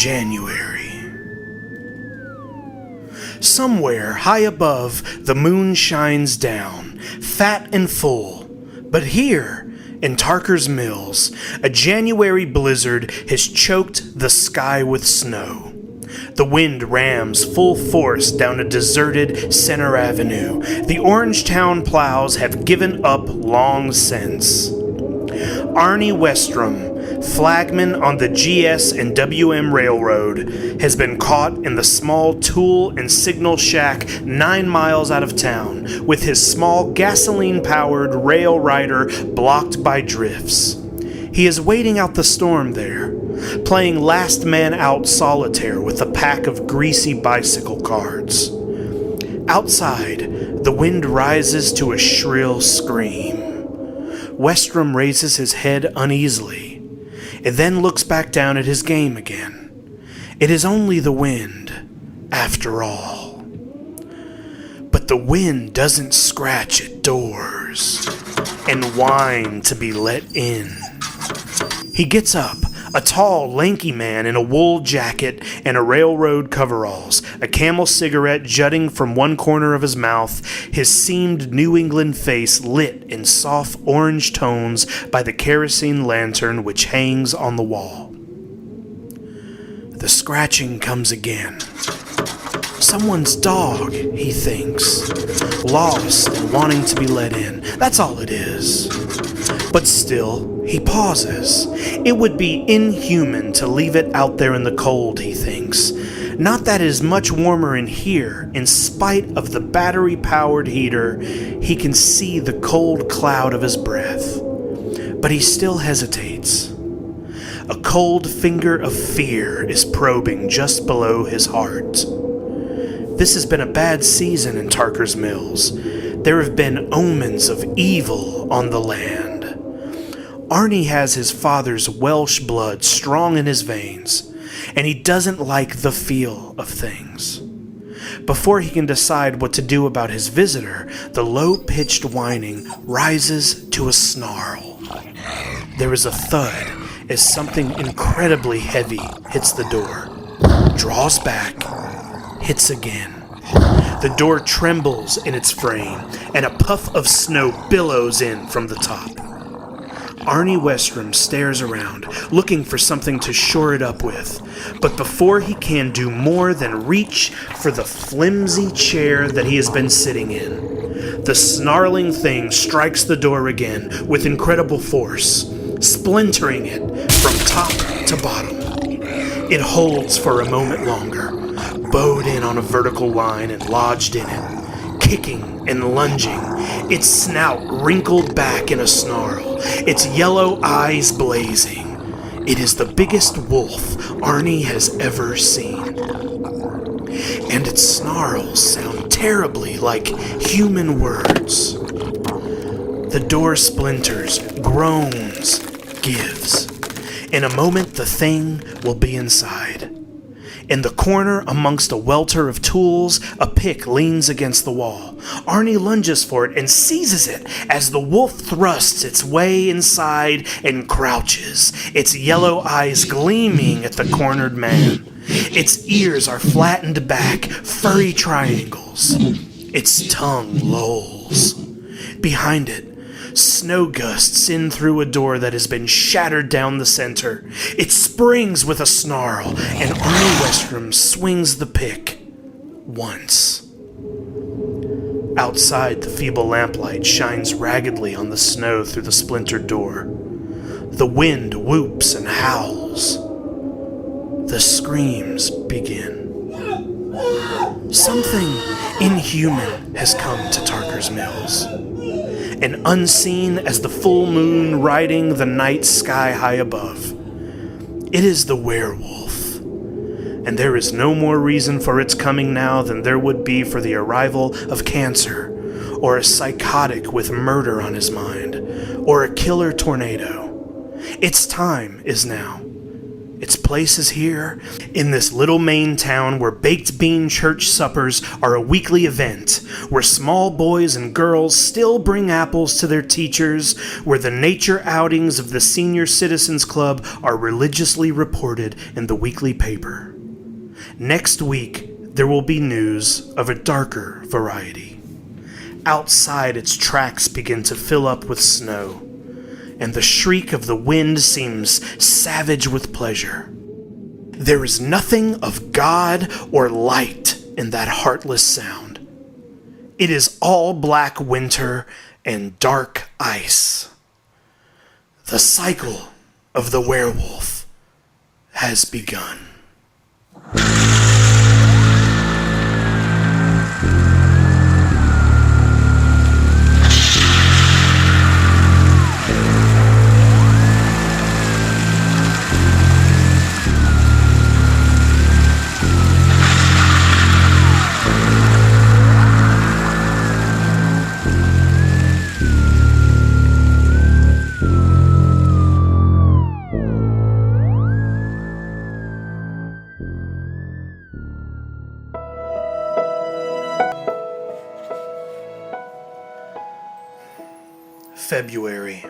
January. Somewhere high above, the moon shines down, fat and full. But here, in Tarker's Mills, a January blizzard has choked the sky with snow. The wind rams full force down a deserted Center Avenue. The Orangetown plows have given up long since. Arnie Westrom, flagman on the GS and WM Railroad, has been caught in the small tool and signal shack 9 miles out of town, with his small gasoline-powered rail rider blocked by drifts. He is waiting out the storm there, playing last man out solitaire with a pack of greasy bicycle cards. Outside, the wind rises to a shrill scream. Westrom raises his head uneasily, and then looks back down at his game again. It is only the wind, after all. But the wind doesn't scratch at doors and whine to be let in. He gets up, a tall, lanky man in a wool jacket and a railroad coveralls, a Camel cigarette jutting from one corner of his mouth, his seamed New England face lit in soft orange tones by the kerosene lantern which hangs on the wall. The scratching comes again. Someone's dog, he thinks, lost and wanting to be let in. That's all it is. But still, he pauses. It would be inhuman to leave it out there in the cold, he thinks. Not that it is much warmer in here. In spite of the battery-powered heater, he can see the cold cloud of his breath. But he still hesitates. A cold finger of fear is probing just below his heart. This has been a bad season in Tarker's Mills. There have been omens of evil on the land. Arnie has his father's Welsh blood strong in his veins, and he doesn't like the feel of things. Before he can decide what to do about his visitor, the low-pitched whining rises to a snarl. There is a thud as something incredibly heavy hits the door, draws back, hits again. The door trembles in its frame, and a puff of snow billows in from the top. Arnie Westrom stares around, looking for something to shore it up with, but before he can do more than reach for the flimsy chair that he has been sitting in, the snarling thing strikes the door again with incredible force, splintering it from top to bottom. It holds for a moment longer, bowed in on a vertical line and lodged in it, kicking and lunging, its snout wrinkled back in a snarl, its yellow eyes blazing. It is the biggest wolf Arnie has ever seen. And its snarls sound terribly like human words. The door splinters, groans, gives. In a moment, the thing will be inside. In the corner, amongst a welter of tools, a pick leans against the wall. Arnie lunges for it and seizes it as the wolf thrusts its way inside and crouches, its yellow eyes gleaming at the cornered man. Its ears are flattened back, furry triangles. Its tongue lolls. Behind it, snow gusts in through a door that has been shattered down the center. It springs with a snarl, and Arnie Westrom swings the pick once. Outside, the feeble lamplight shines raggedly on the snow through the splintered door. The wind whoops and howls. The screams begin. Something inhuman has come to Tarker's Mills. And unseen as the full moon riding the night sky high above. It is the werewolf, and there is no more reason for its coming now than there would be for the arrival of cancer, or a psychotic with murder on his mind, or a killer tornado. Its time is now. Its place is here, in this little Maine town where baked bean church suppers are a weekly event, where small boys and girls still bring apples to their teachers, where the nature outings of the Senior Citizens Club are religiously reported in the weekly paper. Next week, there will be news of a darker variety. Outside, its tracks begin to fill up with snow, and the shriek of the wind seems savage with pleasure. There is nothing of God or light in that heartless sound. It is all black winter and dark ice. The cycle of the werewolf has begun. February.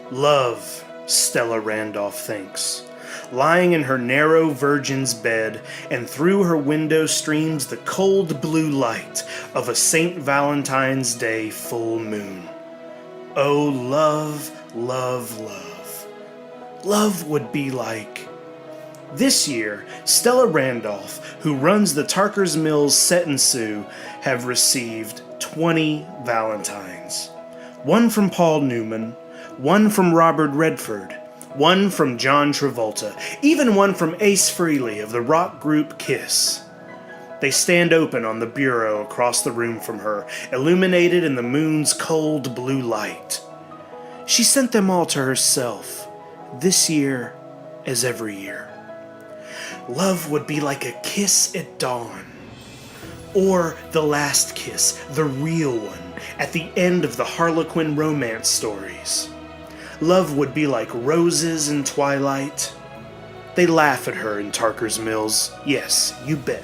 Love, Stella Randolph thinks. Lying in her narrow virgin's bed, and through her window streams the cold blue light of a St. Valentine's Day full moon. Oh, love, love, love. Love would be like... This year, Stella Randolph, who runs the Tarker's Mills Set and Sue, have received 20 Valentines. One from Paul Newman, one from Robert Redford, one from John Travolta, even one from Ace Frehley of the rock group Kiss. They stand open on the bureau across the room from her, illuminated in the moon's cold blue light. She sent them all to herself, this year as every year. Love would be like a kiss at dawn, or the last kiss, the real one, at the end of the Harlequin romance stories. Love would be like roses in twilight. They laugh at her in Tarker's Mills, yes, you bet.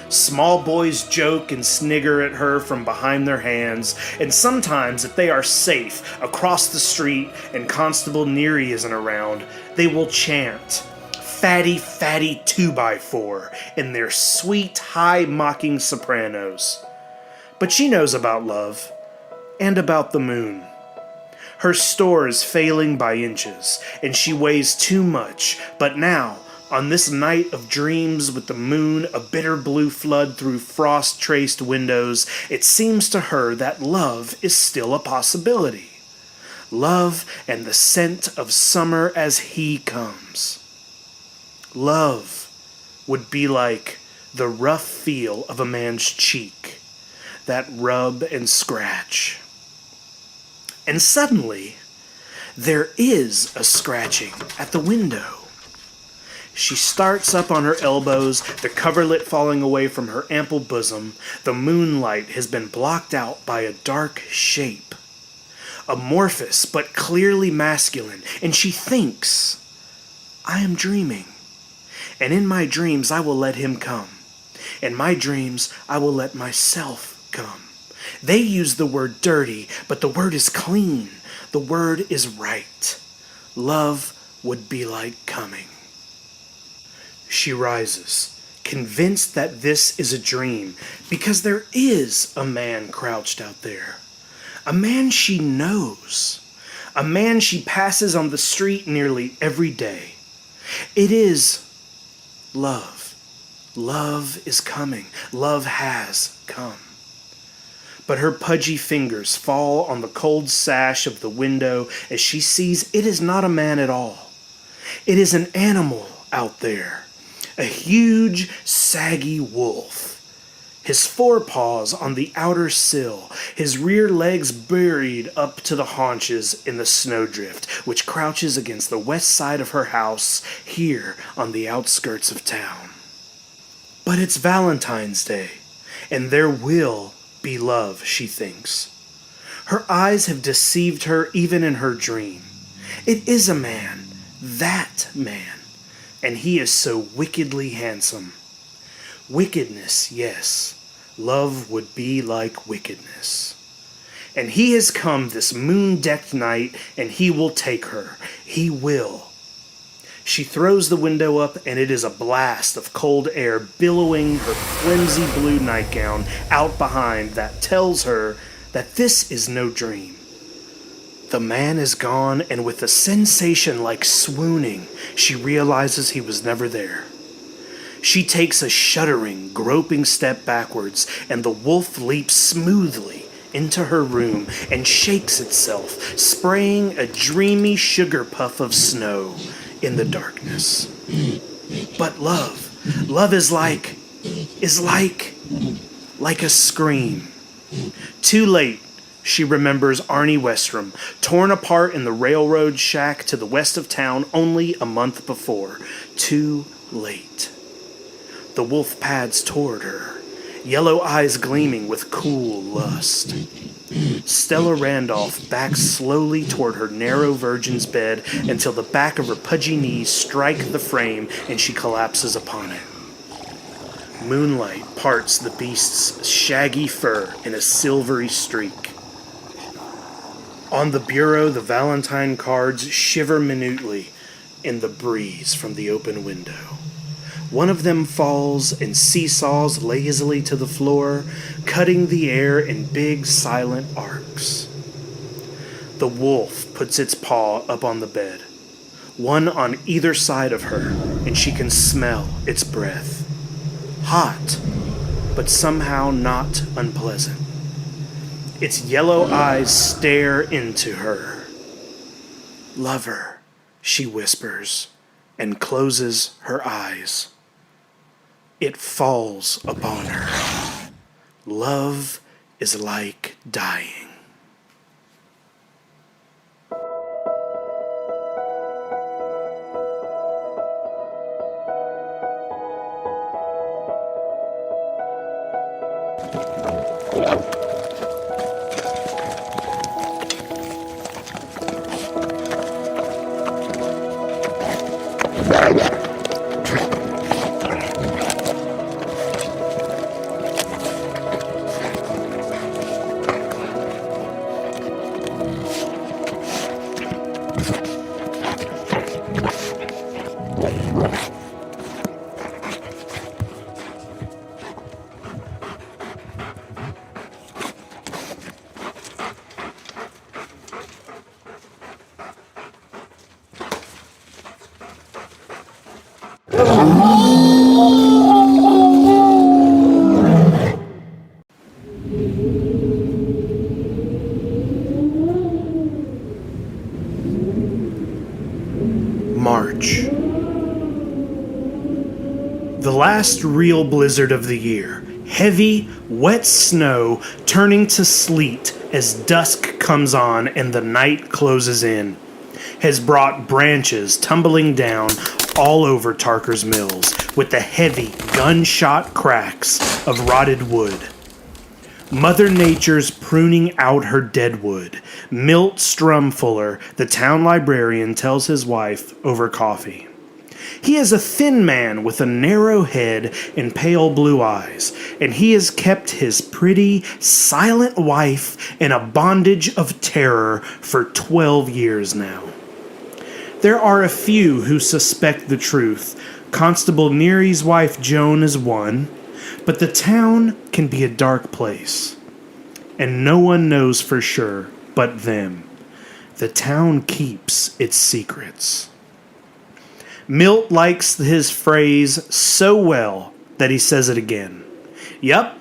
Small boys joke and snigger at her from behind their hands, and sometimes, if they are safe across the street and Constable Neary isn't around, they will chant, "Fatty, fatty 2x4" in their sweet, high-mocking sopranos. But she knows about love, and about the moon. Her store is failing by inches, and she weighs too much, but now, on this night of dreams with the moon a bitter blue flood through frost-traced windows, it seems to her that love is still a possibility. Love and the scent of summer as he comes. Love would be like the rough feel of a man's cheek, that rub and scratch. And suddenly, there is a scratching at the window. She starts up on her elbows, the coverlet falling away from her ample bosom. The moonlight has been blocked out by a dark shape. Amorphous, but clearly masculine, and she thinks, I am dreaming. And in my dreams I will let him come. In my dreams I will let myself come. They use the word dirty, but the word is clean. The word is right. Love would be like coming. She rises, convinced that this is a dream, because there is a man crouched out there. A man she knows. A man she passes on the street nearly every day. It is love. Love is coming. Love has come. But her pudgy fingers fall on the cold sash of the window as she sees it is not a man at all. It is an animal out there. A huge, saggy wolf. His forepaws on the outer sill, his rear legs buried up to the haunches in the snowdrift, which crouches against the west side of her house here on the outskirts of town. But it's Valentine's Day, and there will be love, she thinks. Her eyes have deceived her even in her dream. It is a man, That man. And he is so wickedly handsome. Wickedness, yes. Love would be like wickedness. And he has come this moon-decked night, and he will take her. He will. She throws the window up, and it is a blast of cold air billowing her flimsy blue nightgown out behind that tells her that this is no dream. The man is gone, and with a sensation like swooning, she realizes he was never there. She takes a shuddering, groping step backwards, and the wolf leaps smoothly into her room and shakes itself, spraying a dreamy sugar puff of snow in the darkness. But love is like a scream. Too late, she remembers Arnie Westrom, torn apart in the railroad shack to the west of town only a month before. Too late. The wolf pads toward her, yellow eyes gleaming with cool lust. Stella Randolph backs slowly toward her narrow virgin's bed until the back of her pudgy knees strike the frame and she collapses upon it. Moonlight parts the beast's shaggy fur in a silvery streak. On the bureau, the Valentine cards shiver minutely in the breeze from the open window. One of them falls and seesaws lazily to the floor, cutting the air in big, silent arcs. The wolf puts its paw up on the bed, one on either side of her, and she can smell its breath. Hot, but somehow not unpleasant. Its yellow eyes stare into her. "Lover," she whispers, and closes her eyes. It falls upon her. Love is like dying. March. The last real blizzard of the year. Heavy, wet snow turning to sleet as dusk comes on and the night closes in, has brought branches tumbling down all over Tarker's Mills with the heavy gunshot cracks of rotted wood. Mother Nature's pruning out her deadwood, Milt Strumfuller, the town librarian, tells his wife over coffee. He is a thin man with a narrow head and pale blue eyes, and he has kept his pretty, silent wife in a bondage of terror for 12 years now. There are a few who suspect the truth. Constable Neary's wife Joan is one, but the town can be a dark place, and no one knows for sure but them. The town keeps its secrets. Milt likes his phrase so well that he says it again. Yup,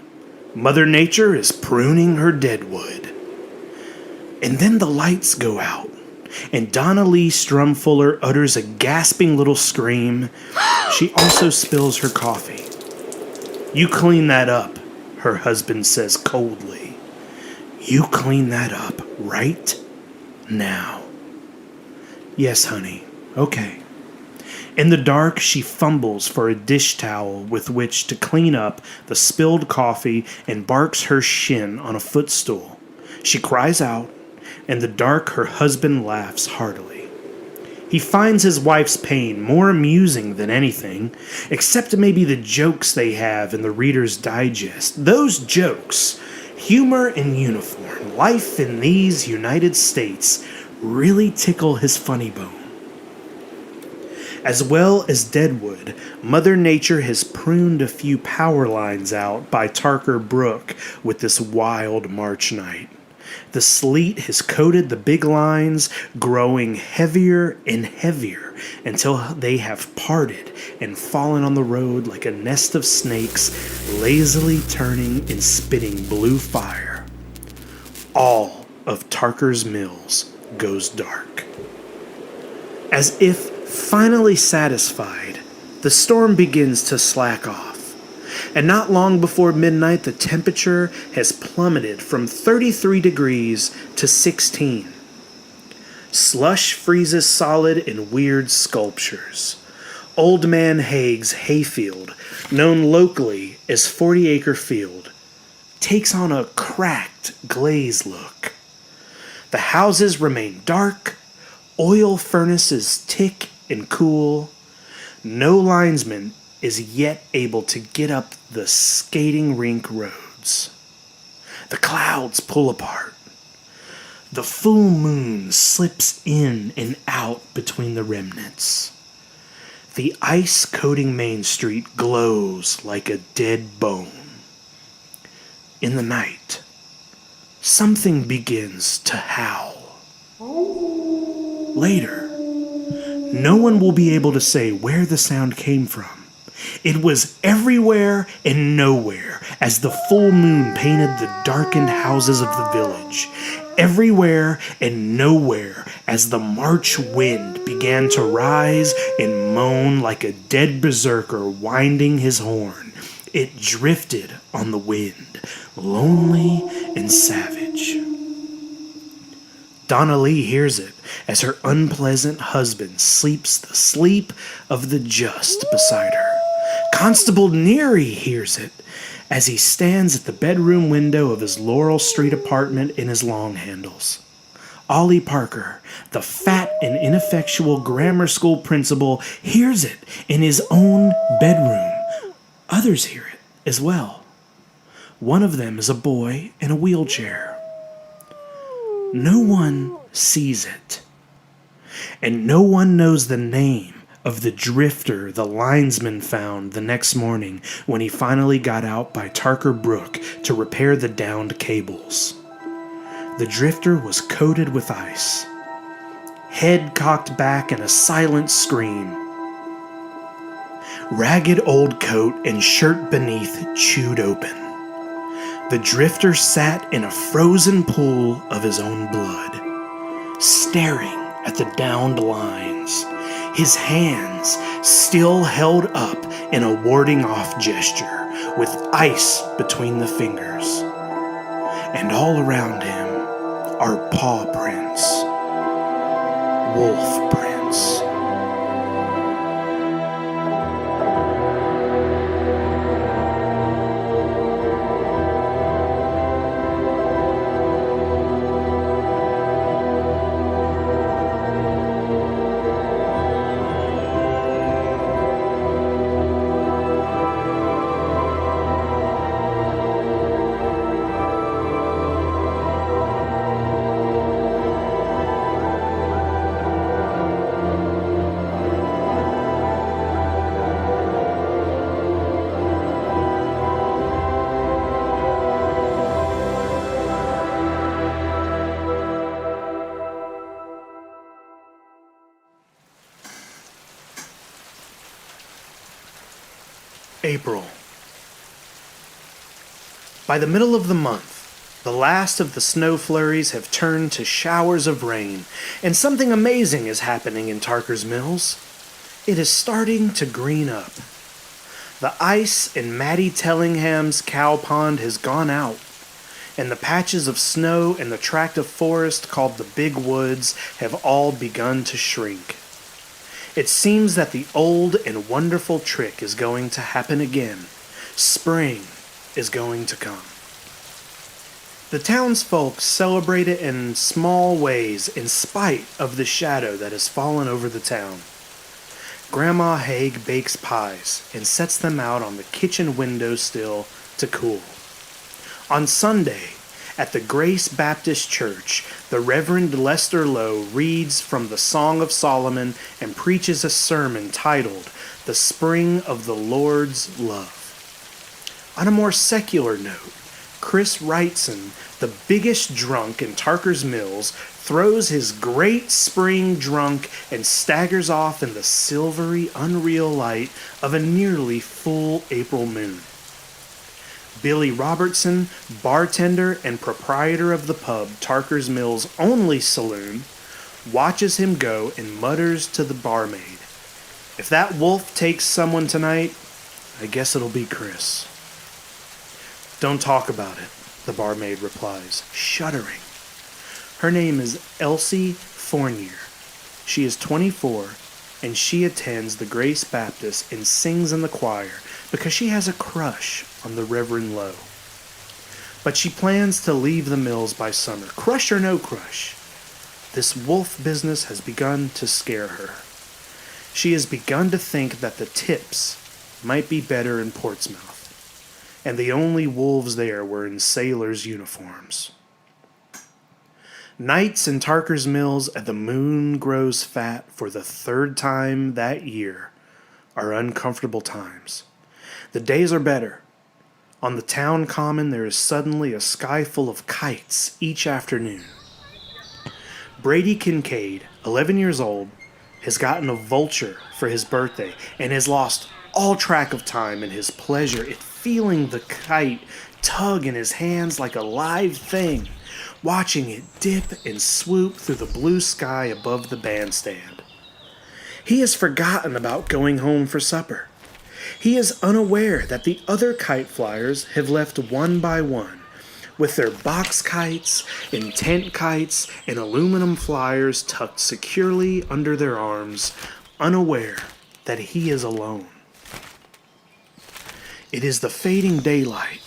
Mother Nature is pruning her deadwood. And then the lights go out, and Donna Lee Strumfuller utters a gasping little scream. She also spills her coffee. "You clean that up," her husband says coldly. "You clean that up right now." "Yes, honey. Okay." In the dark, she fumbles for a dish towel with which to clean up the spilled coffee and barks her shin on a footstool. She cries out. In the dark, her husband laughs heartily. He finds his wife's pain more amusing than anything, except maybe the jokes they have in the Reader's Digest. Those jokes, humor in uniform, life in these United States, really tickle his funny bone. As well as Deadwood, Mother Nature has pruned a few power lines out by Tarker Brook with this wild March night. The sleet has coated the big lines, growing heavier and heavier until they have parted and fallen on the road like a nest of snakes, lazily turning and spitting blue fire. All of Tarker's Mills goes dark. As if finally satisfied, the storm begins to slack off. And not long before midnight, the temperature has plummeted from 33 degrees to 16. Slush freezes solid in weird sculptures. Old Man Haig's hayfield, known locally as 40 Acre Field, takes on a cracked, glazed look. The houses remain dark, oil furnaces tick and cool. No linesman is yet able to get up the skating rink roads. The clouds pull apart. The full moon slips in and out between the remnants. The ice coating Main Street glows like a dead bone. In the night, something begins to howl. Later, no one will be able to say where the sound came from. It was everywhere and nowhere as the full moon painted the darkened houses of the village. Everywhere and nowhere as the March wind began to rise and moan like a dead berserker winding his horn. It drifted on the wind, lonely and savage. Donna Lee hears it as her unpleasant husband sleeps the sleep of the just beside her. Constable Neary hears it as he stands at the bedroom window of his Laurel Street apartment in his long handles. Ollie Parker, the fat and ineffectual grammar school principal, hears it in his own bedroom. Others hear it as well. One of them is a boy in a wheelchair. No one sees it. And no one knows the name of the drifter the linesman found the next morning when he finally got out by Tarker Brook to repair the downed cables. The drifter was coated with ice, head cocked back in a silent scream, ragged old coat and shirt beneath chewed open. The drifter sat in a frozen pool of his own blood, staring at the downed lines, his hands still held up in a warding off gesture, with ice between the fingers. And all around him are paw prints, wolf prints. April. By the middle of the month, the last of the snow flurries have turned to showers of rain, and something amazing is happening in Tarker's Mills. It is starting to green up. The ice in Matty Tellingham's cow pond has gone out, and the patches of snow in the tract of forest called the Big Woods have all begun to shrink. It seems that the old and wonderful trick is going to happen again. Spring is going to come. The townsfolk celebrate it in small ways in spite of the shadow that has fallen over the town. Grandma Haig bakes pies and sets them out on the kitchen windowsill to cool. On Sunday, at the Grace Baptist Church, the Reverend Lester Lowe reads from the Song of Solomon and preaches a sermon titled, "The Spring of the Lord's Love." On a more secular note, Chris Wrightson, the biggest drunk in Tarker's Mills, throws his great spring drunk and staggers off in the silvery, unreal light of a nearly full April moon. Billy Robertson, bartender and proprietor of the pub Tarker's Mills' only saloon, watches him go and mutters to the barmaid, "If that wolf takes someone tonight, I guess it'll be Chris." "Don't talk about it," the barmaid replies, shuddering. Her name is Elsie Fournier. She is 24, and she attends the Grace Baptist and sings in the choir because she has a crush on the Reverend Lowe. But she plans to leave the mills by summer, crush or no crush. This wolf business has begun to scare her. She has begun to think that the tips might be better in Portsmouth, and the only wolves there were in sailors' uniforms. Nights in Tarker's Mills at the Moon Grows Fat for the third time that year are uncomfortable times. The days are better. On the town common there is suddenly a sky full of kites each afternoon. Brady Kincaid, 11 years old, has gotten a vulture for his birthday and has lost all track of time in his pleasure at feeling the kite tug in his hands like a live thing, watching it dip and swoop through the blue sky above the bandstand. He has forgotten about going home for supper. He is unaware that the other kite flyers have left one by one, with their box kites and tent kites and aluminum flyers tucked securely under their arms, unaware that he is alone. It is the fading daylight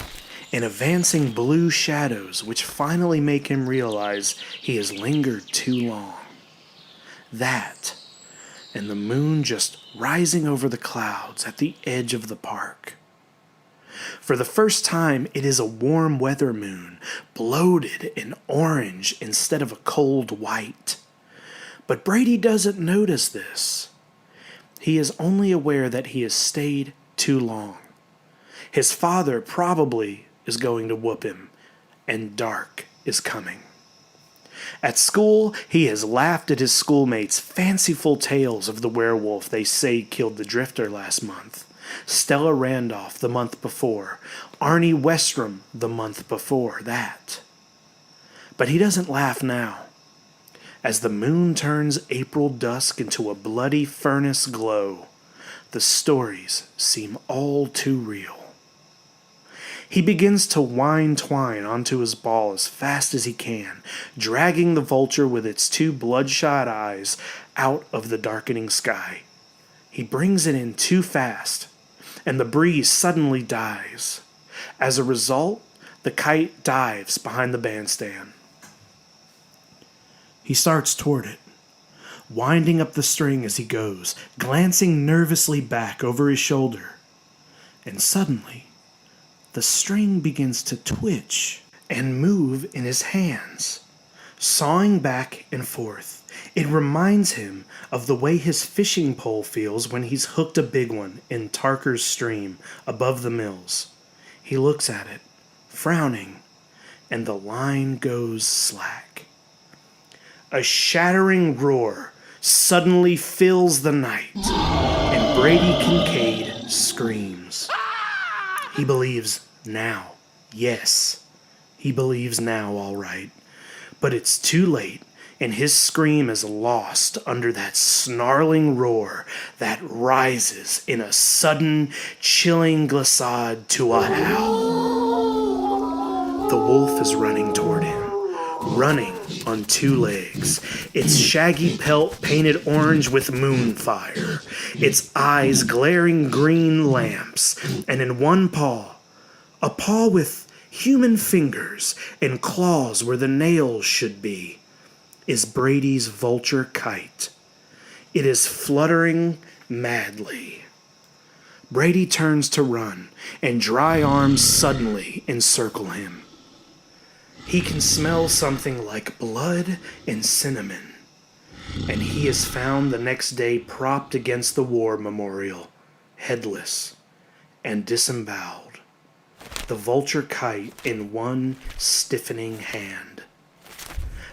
and advancing blue shadows which finally make him realize he has lingered too long. That, and the moon just rising over the clouds at the edge of the park. For the first time, it is a warm weather moon, bloated and orange instead of a cold white. But Brady doesn't notice this. He is only aware that he has stayed too long. His father probably is going to whoop him, and dark is coming. At school, he has laughed at his schoolmates' fanciful tales of the werewolf they say killed the drifter last month, Stella Randolph the month before, Arnie Westrom the month before that. But he doesn't laugh now. As the moon turns April dusk into a bloody furnace glow, the stories seem all too real. He begins to wind twine onto his ball as fast as he can, dragging the vulture with its two bloodshot eyes out of the darkening sky. He brings it in too fast, and the breeze suddenly dies. As a result, the kite dives behind the bandstand. He starts toward it, winding up the string as he goes, glancing nervously back over his shoulder. And suddenly, the string begins to twitch and move in his hands, sawing back and forth. It reminds him of the way his fishing pole feels when he's hooked a big one in Tarker's stream above the mills. He looks at it, frowning, and the line goes slack. A shattering roar suddenly fills the night, and Brady Kincaid screams. He believes now. Yes, he believes now, all right. But it's too late, and his scream is lost under that snarling roar that rises in a sudden, chilling glissade to a howl. The wolf is running toward him, running on two legs, its shaggy pelt painted orange with moonfire, its eyes glaring green lamps, and in one paw, a paw with human fingers and claws where the nails should be, is Brady's vulture kite. It is fluttering madly. Brady turns to run, and dry arms suddenly encircle him. He can smell something like blood and cinnamon, and he is found the next day propped against the war memorial, headless and disemboweled, the vulture kite in one stiffening hand.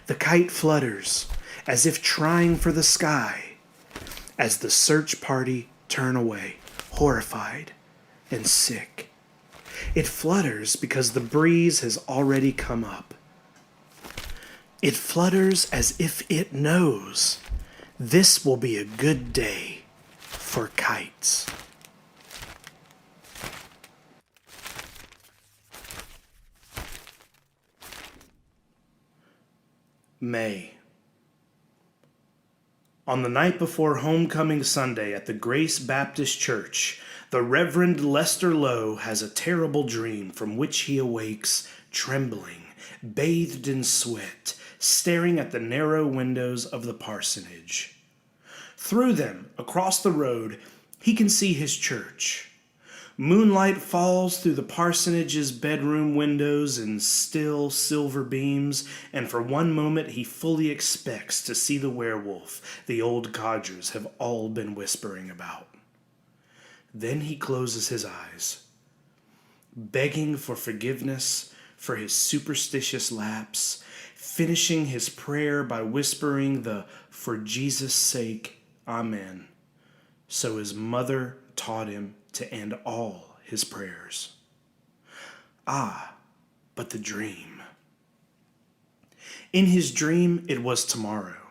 The kite flutters as if trying for the sky as the search party turn away, horrified and sick. It flutters because the breeze has already come up. It flutters as if it knows this will be a good day for kites. May. On the night before Homecoming Sunday at the Grace Baptist Church, the Reverend Lester Lowe has a terrible dream from which he awakes, trembling, bathed in sweat, staring at the narrow windows of the parsonage. Through them, across the road, he can see his church. Moonlight falls through the parsonage's bedroom windows in still silver beams, and for one moment he fully expects to see the werewolf the old codgers have all been whispering about. Then he closes his eyes, begging for forgiveness for his superstitious lapse, finishing his prayer by whispering the "For Jesus' sake, Amen," so his mother taught him to end all his prayers. Ah, but the dream. In his dream, it was tomorrow,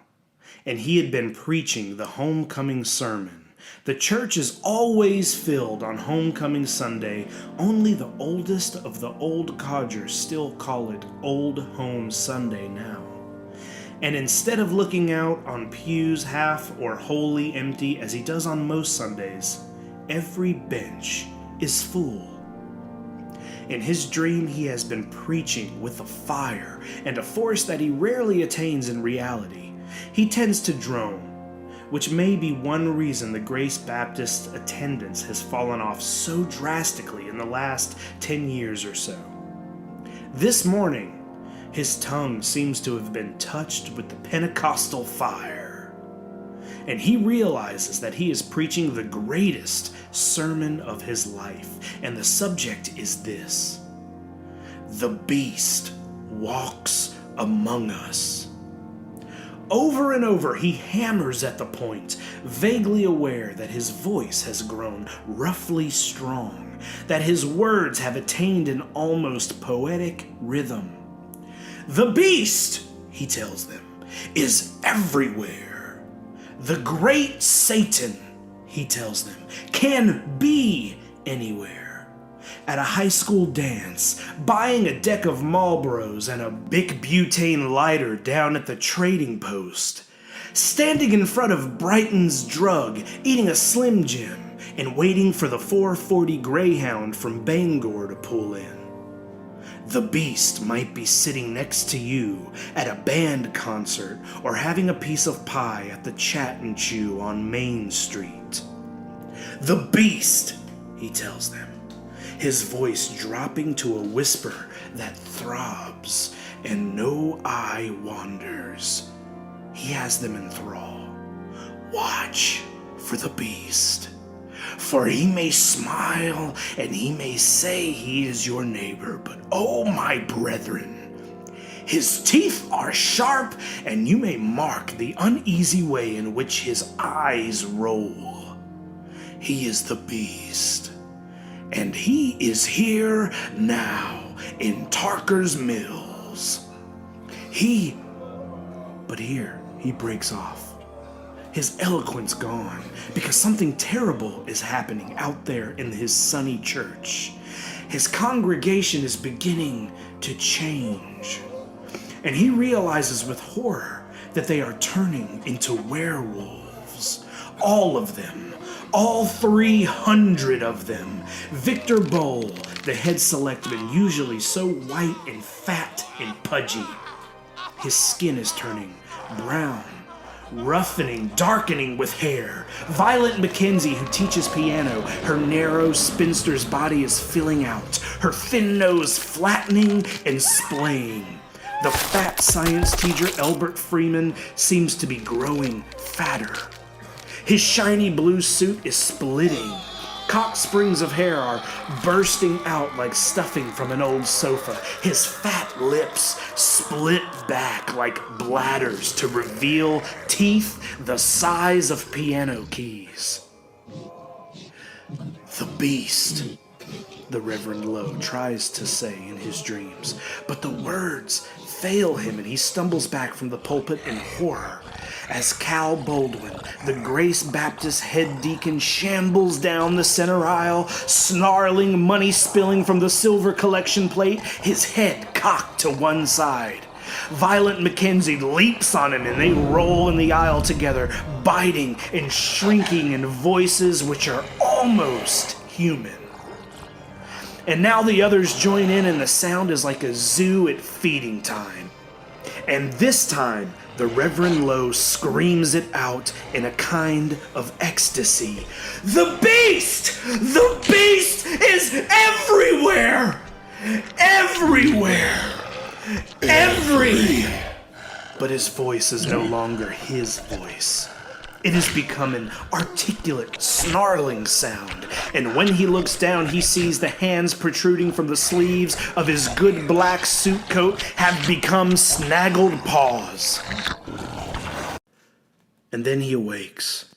and he had been preaching the homecoming sermon. The church is always filled on Homecoming Sunday. Only the oldest of the old codgers still call it Old Home Sunday now. And instead of looking out on pews half or wholly empty as he does on most Sundays, every bench is full. In his dream, he has been preaching with a fire and a force that he rarely attains in reality. He tends to drone, which may be one reason the Grace Baptist attendance has fallen off so drastically in the last 10 years or so. This morning, his tongue seems to have been touched with the Pentecostal fire, and he realizes that he is preaching the greatest sermon of his life, and the subject is this: the beast walks among us. Over and over he hammers at the point, vaguely aware that his voice has grown roughly strong, that his words have attained an almost poetic rhythm. The beast, he tells them, is everywhere. The great Satan, he tells them, can be anywhere. At a high school dance, buying a deck of Marlboros and a Bic butane lighter down at the trading post, standing in front of Brighton's Drug, eating a Slim Jim, and waiting for the 440 Greyhound from Bangor to pull in. The beast might be sitting next to you at a band concert or having a piece of pie at the Chat and Chew on Main Street. The beast, he tells them, his voice dropping to a whisper that throbs and no eye wanders. He has them in thrall. Watch for the beast, for he may smile and he may say he is your neighbor, but oh my brethren, his teeth are sharp and you may mark the uneasy way in which his eyes roll. He is the beast, and he is here now in Tarker's Mills. But here he breaks off. His eloquence gone, because something terrible is happening out there in his sunny church. His congregation is beginning to change, and he realizes with horror that they are turning into werewolves. All of them, All 300 of them. Victor Bowl, the head selectman, usually so white and fat and pudgy. His skin is turning brown, roughening, darkening with hair. Violet Mackenzie, who teaches piano, her narrow spinster's body is filling out, her thin nose flattening and splaying. The fat science teacher, Elbert Freeman, seems to be growing fatter. His shiny blue suit is splitting. Cock springs of hair are bursting out like stuffing from an old sofa. His fat lips split back like bladders to reveal teeth the size of piano keys. The beast, the Reverend Lowe tries to say in his dreams, but the words fail him and he stumbles back from the pulpit in horror as Cal Baldwin, the Grace Baptist head deacon, shambles down the center aisle, snarling, money spilling from the silver collection plate, his head cocked to one side. Violet Mackenzie leaps on him and they roll in the aisle together, biting and shrinking in voices which are almost human. And now the others join in and the sound is like a zoo at feeding time. And this time, the Reverend Lowe screams it out in a kind of ecstasy. The beast! The beast is everywhere! Everywhere! But his voice is no longer his voice. It has become an articulate, snarling sound, and when he looks down, he sees the hands protruding from the sleeves of his good black suit coat have become snaggled paws. And then he awakes.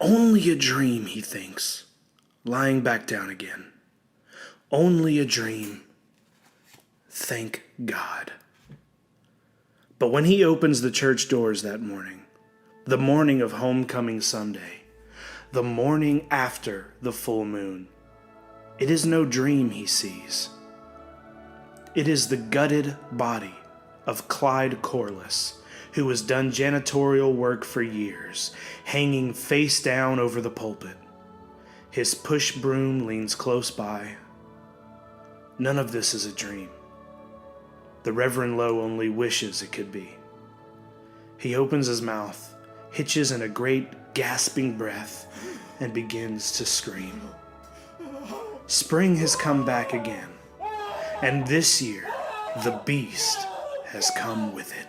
Only a dream, he thinks, lying back down again. Only a dream. Thank God. But when he opens the church doors that morning, the morning of Homecoming Sunday, the morning after the full moon, it is no dream he sees. It is the gutted body of Clyde Corliss, who has done janitorial work for years, hanging face down over the pulpit. His push broom leans close by. None of this is a dream. The Reverend Lowe only wishes it could be. He opens his mouth, hitches in a great gasping breath, and begins to scream. Spring has come back again, and this year the beast has come with it.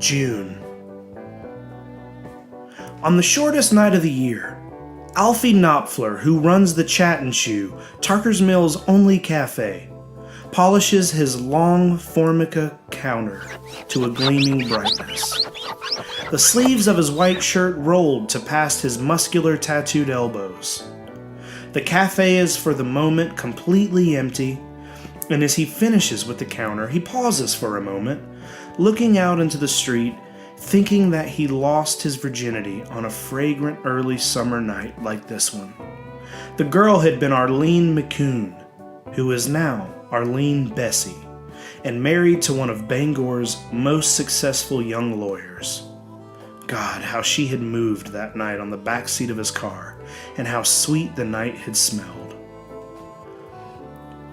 June. On the shortest night of the year, Alfie Knopfler, who runs the Chat and Shoe, Tarker's Mill's only cafe, polishes his long formica counter to a gleaming brightness. The sleeves of his white shirt rolled to past his muscular tattooed elbows. The cafe is for the moment completely empty, and as he finishes with the counter, he pauses for a moment, looking out into the street, thinking that he lost his virginity on a fragrant early summer night like this one. The girl had been Arlene McCune, who is now Arlene Bessie, and married to one of Bangor's most successful young lawyers. God, how she had moved that night on the back seat of his car, and how sweet the night had smelled.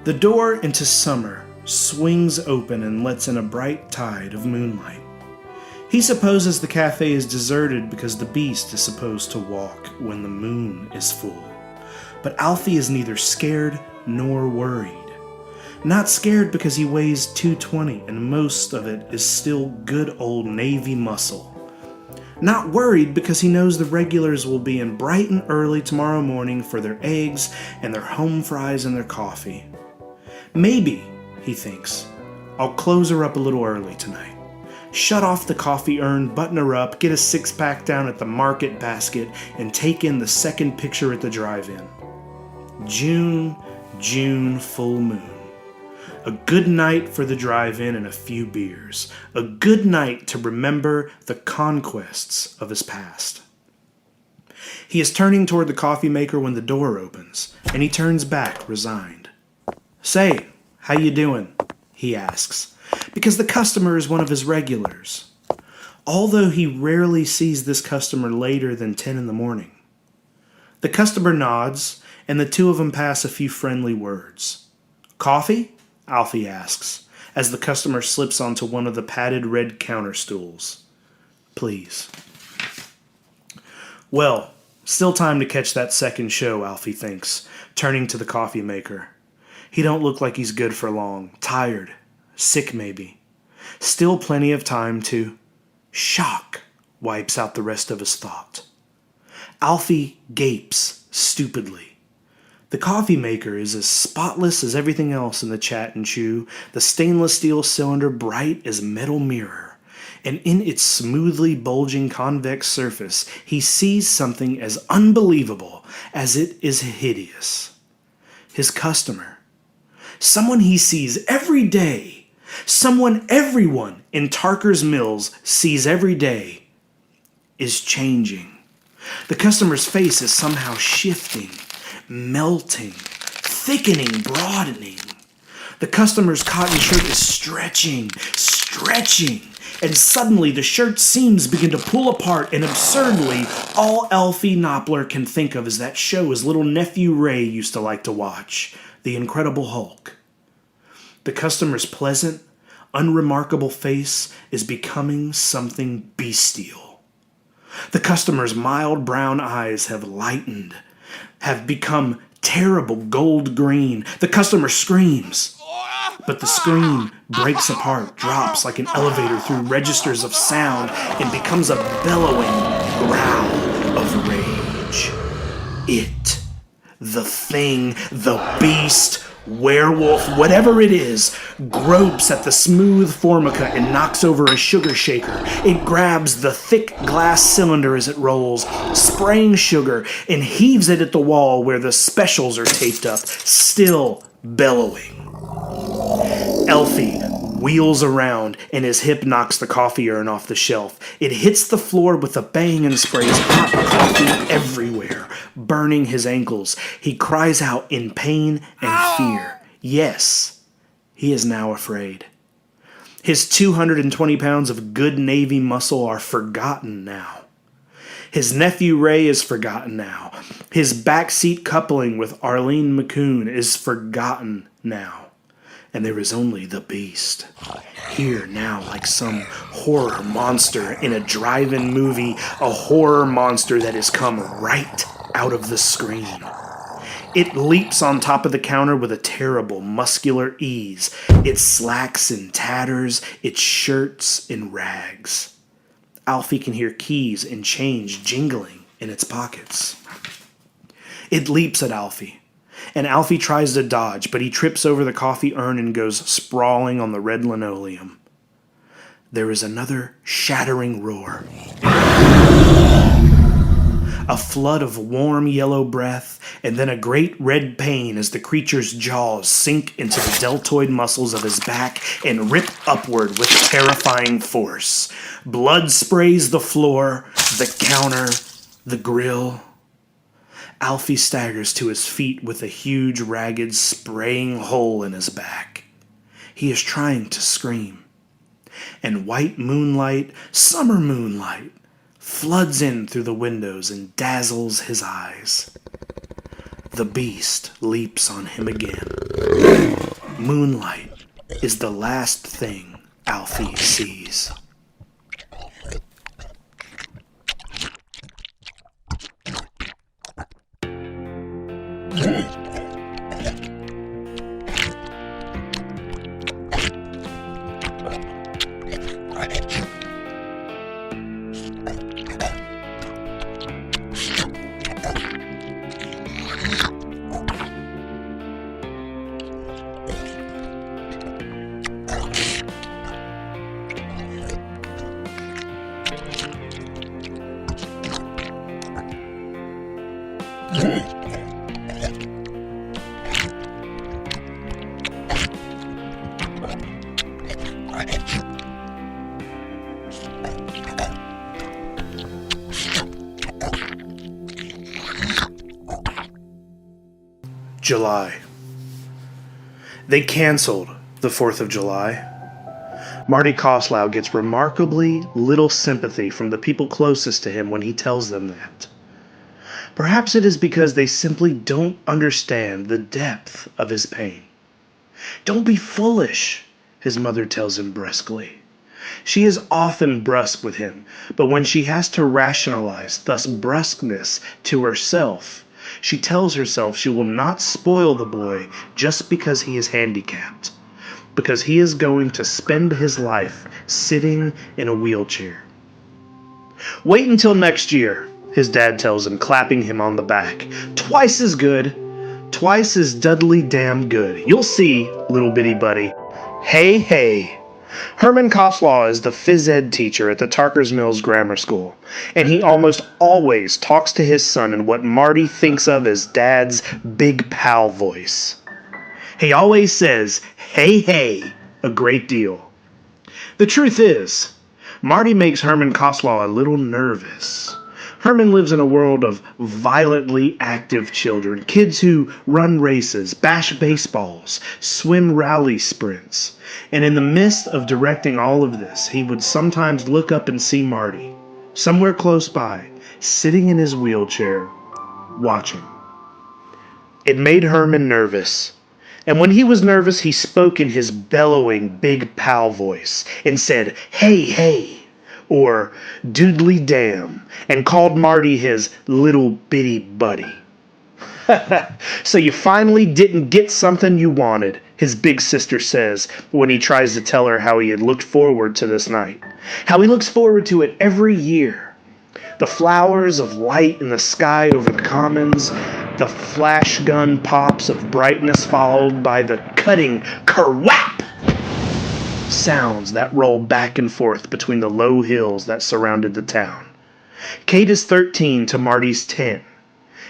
The door into summer swings open and lets in a bright tide of moonlight. He supposes the cafe is deserted because the beast is supposed to walk when the moon is full. But Alfie is neither scared nor worried. Not scared because he weighs 220 and most of it is still good old Navy muscle. Not worried because he knows the regulars will be in bright and early tomorrow morning for their eggs and their home fries and their coffee. Maybe, he thinks, I'll close her up a little early tonight. Shut off the coffee urn, button her up, get a six-pack down at the market basket, and take in the second picture at the drive-in. June, full moon. A good night for the drive-in and a few beers. A good night to remember the conquests of his past. He is turning toward the coffee maker when the door opens, and he turns back, resigned. "Say, how you doing?" he asks, because the customer is one of his regulars, although he rarely sees this customer later than 10 in the morning. The customer nods, and the two of them pass a few friendly words. "Coffee?" Alfie asks, as the customer slips onto one of the padded red counter stools. "Please." Well, still time to catch that second show, Alfie thinks, turning to the coffee maker. He don't look like he's good for long. Tired. Sick, maybe. Still plenty of time to... Shock wipes out the rest of his thought. Alfie gapes stupidly. The coffee maker is as spotless as everything else in the Chat and Chew, the stainless steel cylinder bright as metal mirror, and in its smoothly bulging convex surface he sees something as unbelievable as it is hideous. His customer. Someone he sees every day. Someone everyone in Tarker's Mills sees every day is changing. The customer's face is somehow shifting, melting, thickening, broadening. The customer's cotton shirt is stretching, and suddenly the shirt's seams begin to pull apart, and absurdly, all Alfie Knoppler can think of is that show his little nephew Ray used to like to watch, The Incredible Hulk. The customer's pleasant, unremarkable face is becoming something bestial. The customer's mild brown eyes have lightened, have become terrible gold green. The customer screams, but the scream breaks apart, drops like an elevator through registers of sound, and becomes a bellowing growl of rage. It, the thing, the beast, werewolf, whatever it is, gropes at the smooth formica and knocks over a sugar shaker. It grabs the thick glass cylinder as it rolls, spraying sugar, and heaves it at the wall where the specials are taped up, still bellowing. Alfie wheels around, and his hip knocks the coffee urn off the shelf. It hits the floor with a bang and sprays hot coffee everywhere, burning his ankles. He cries out in pain and fear. Yes, he is now afraid. His 220 pounds of good Navy muscle are forgotten now. His nephew Ray is forgotten now. His backseat coupling with Arlene McCune is forgotten now. And there is only the beast. Here now, like some horror monster in a drive-in movie, a horror monster that has come right out of the screen. It leaps on top of the counter with a terrible, muscular ease. Its slacks in tatters, its shirts in rags. Alfie can hear keys and change jingling in its pockets. It leaps at Alfie. And Alfie tries to dodge, but he trips over the coffee urn and goes sprawling on the red linoleum. There is another shattering roar. A flood of warm yellow breath, and then a great red pain as the creature's jaws sink into the deltoid muscles of his back and rip upward with terrifying force. Blood sprays the floor, the counter, the grill. Alfie staggers to his feet with a huge, ragged, spraying hole in his back. He is trying to scream. And white moonlight, summer moonlight, floods in through the windows and dazzles his eyes. The beast leaps on him again. Moonlight is the last thing Alfie sees. July. They canceled the 4th of July. Marty Koslow gets remarkably little sympathy from the people closest to him when he tells them that. Perhaps it is because they simply don't understand the depth of his pain. "Don't be foolish," his mother tells him brusquely. She is often brusque with him, but when she has to rationalize thus brusqueness to herself, she tells herself she will not spoil the boy just because he is handicapped, because he is going to spend his life sitting in a wheelchair. "Wait until next year," his dad tells him, clapping him on the back. "Twice as good. Twice as Dudley damn good. You'll see, little bitty buddy." Hey, hey. Herman Koslow is the phys ed teacher at the Tarker's Mills Grammar School, and he almost always talks to his son in what Marty thinks of as Dad's big pal voice. He always says, "Hey, hey," a great deal. The truth is, Marty makes Herman Koslow a little nervous. Herman lives in a world of violently active children, kids who run races, bash baseballs, swim rally sprints. And in the midst of directing all of this, he would sometimes look up and see Marty, somewhere close by, sitting in his wheelchair, watching. It made Herman nervous. And when he was nervous, he spoke in his bellowing big pal voice and said, "Hey, hey," or "Doodly damn," and called Marty his little bitty buddy. "So you finally didn't get something you wanted," his big sister says when he tries to tell her how he had looked forward to this night. How he looks forward to it every year. The flowers of light in the sky over the commons, the flash gun pops of brightness followed by the cutting kerwap sounds that roll back and forth between the low hills that surrounded the town. Kate is 13 to Marty's 10,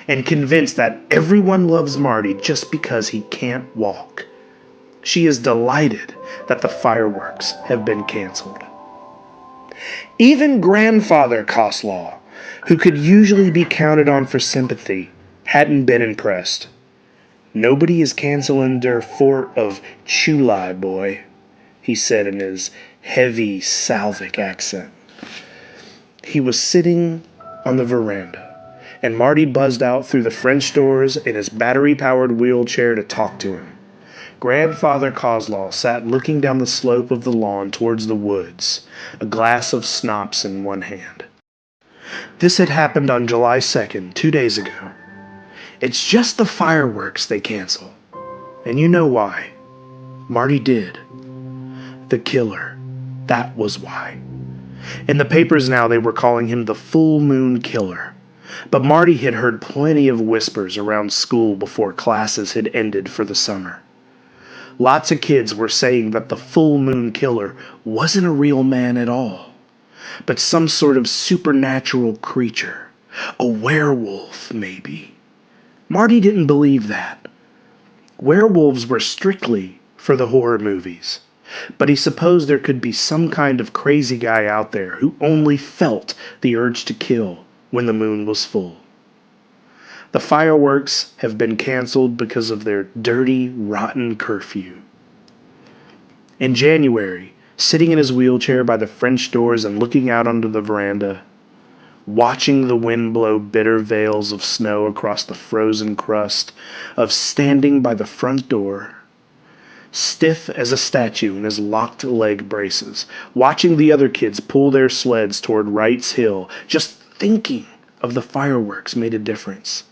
and convinced that everyone loves Marty just because he can't walk. She is delighted that the fireworks have been canceled. Even Grandfather Koslow, who could usually be counted on for sympathy, hadn't been impressed. "Nobody is canceling der fort of Chulai, boy," he said in his heavy Salvic accent. He was sitting on the veranda, and Marty buzzed out through the French doors in his battery-powered wheelchair to talk to him. Grandfather Koslow sat looking down the slope of the lawn towards the woods, a glass of schnapps in one hand. This had happened on July 2nd, 2 days ago. "It's just the fireworks they cancel. And you know why." Marty did. The killer. That was why. In the papers now they were calling him the Full Moon Killer. But Marty had heard plenty of whispers around school before classes had ended for the summer. Lots of kids were saying that the Full Moon Killer wasn't a real man at all, but some sort of supernatural creature, A werewolf, maybe. Marty didn't believe that. Werewolves were strictly for the horror movies. But he supposed there could be some kind of crazy guy out there who only felt the urge to kill when the moon was full. The fireworks have been canceled because of their dirty, rotten curfew. In January, sitting in his wheelchair by the French doors and looking out onto the veranda, watching the wind blow bitter veils of snow across the frozen crust, of standing by the front door, stiff as a statue in his locked leg braces, watching the other kids pull their sleds toward Wright's Hill, just thinking of the fireworks made a difference.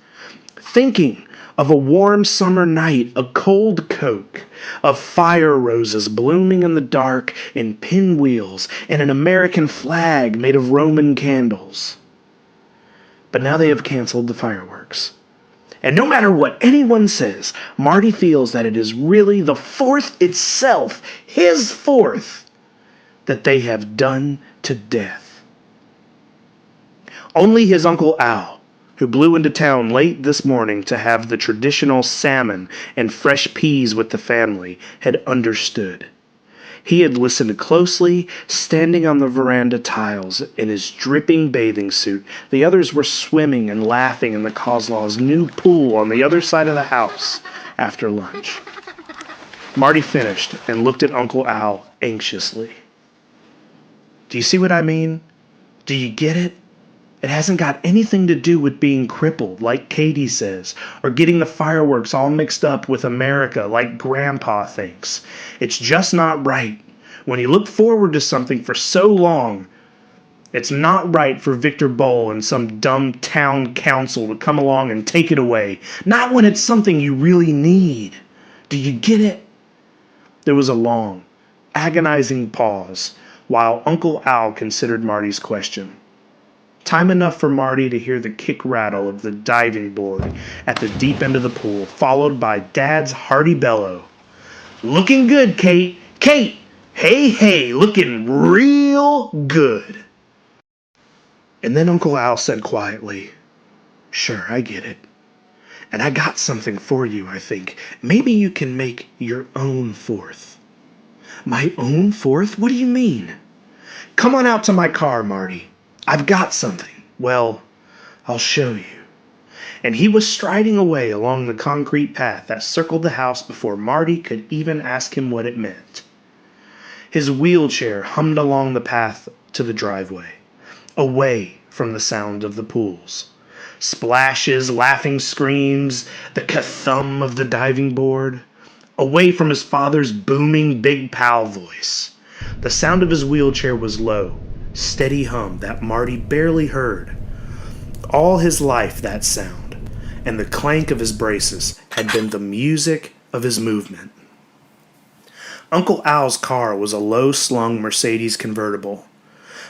Thinking of a warm summer night, a cold Coke, of fire roses blooming in the dark, and pinwheels, and an American flag made of Roman candles. But now they have canceled the fireworks. And no matter what anyone says, Marty feels that it is really the 4th itself, his 4th, that they have done to death. Only his Uncle Al, who blew into town late this morning to have the traditional salmon and fresh peas with the family, had understood. He had listened closely, standing on the veranda tiles in his dripping bathing suit. The others were swimming and laughing in the Coslaw's new pool on the other side of the house after lunch. Marty finished and looked at Uncle Al anxiously. Do you see what I mean? Do you get it? It hasn't got anything to do with being crippled, like Katie says, or getting the fireworks all mixed up with America, like Grandpa thinks. It's just not right. When you look forward to something for so long, it's not right for Victor Bowl and some dumb town council to come along and take it away. Not when it's something you really need. Do you get it? There was a long, agonizing pause while Uncle Al considered Marty's question. Time enough for Marty to hear the kick rattle of the diving board at the deep end of the pool, followed by Dad's hearty bellow. Looking good, Kate! Kate! Hey, looking real good! And then Uncle Al said quietly, Sure, I get it. And I got something for you, I think. Maybe you can make your own 4th. My own 4th? What do you mean? Come on out to my car, Marty. I've got something. Well, I'll show you. And he was striding away along the concrete path that circled the house before Marty could even ask him what it meant. His wheelchair hummed along the path to the driveway, away from the sound of the pools. Splashes, laughing screams, the ka-thump of the diving board, away from his father's booming big pal voice. The sound of his wheelchair was low, steady hum that Marty barely heard. All his life that sound, and the clank of his braces, had been the music of his movement. Uncle Al's car was a low-slung Mercedes convertible.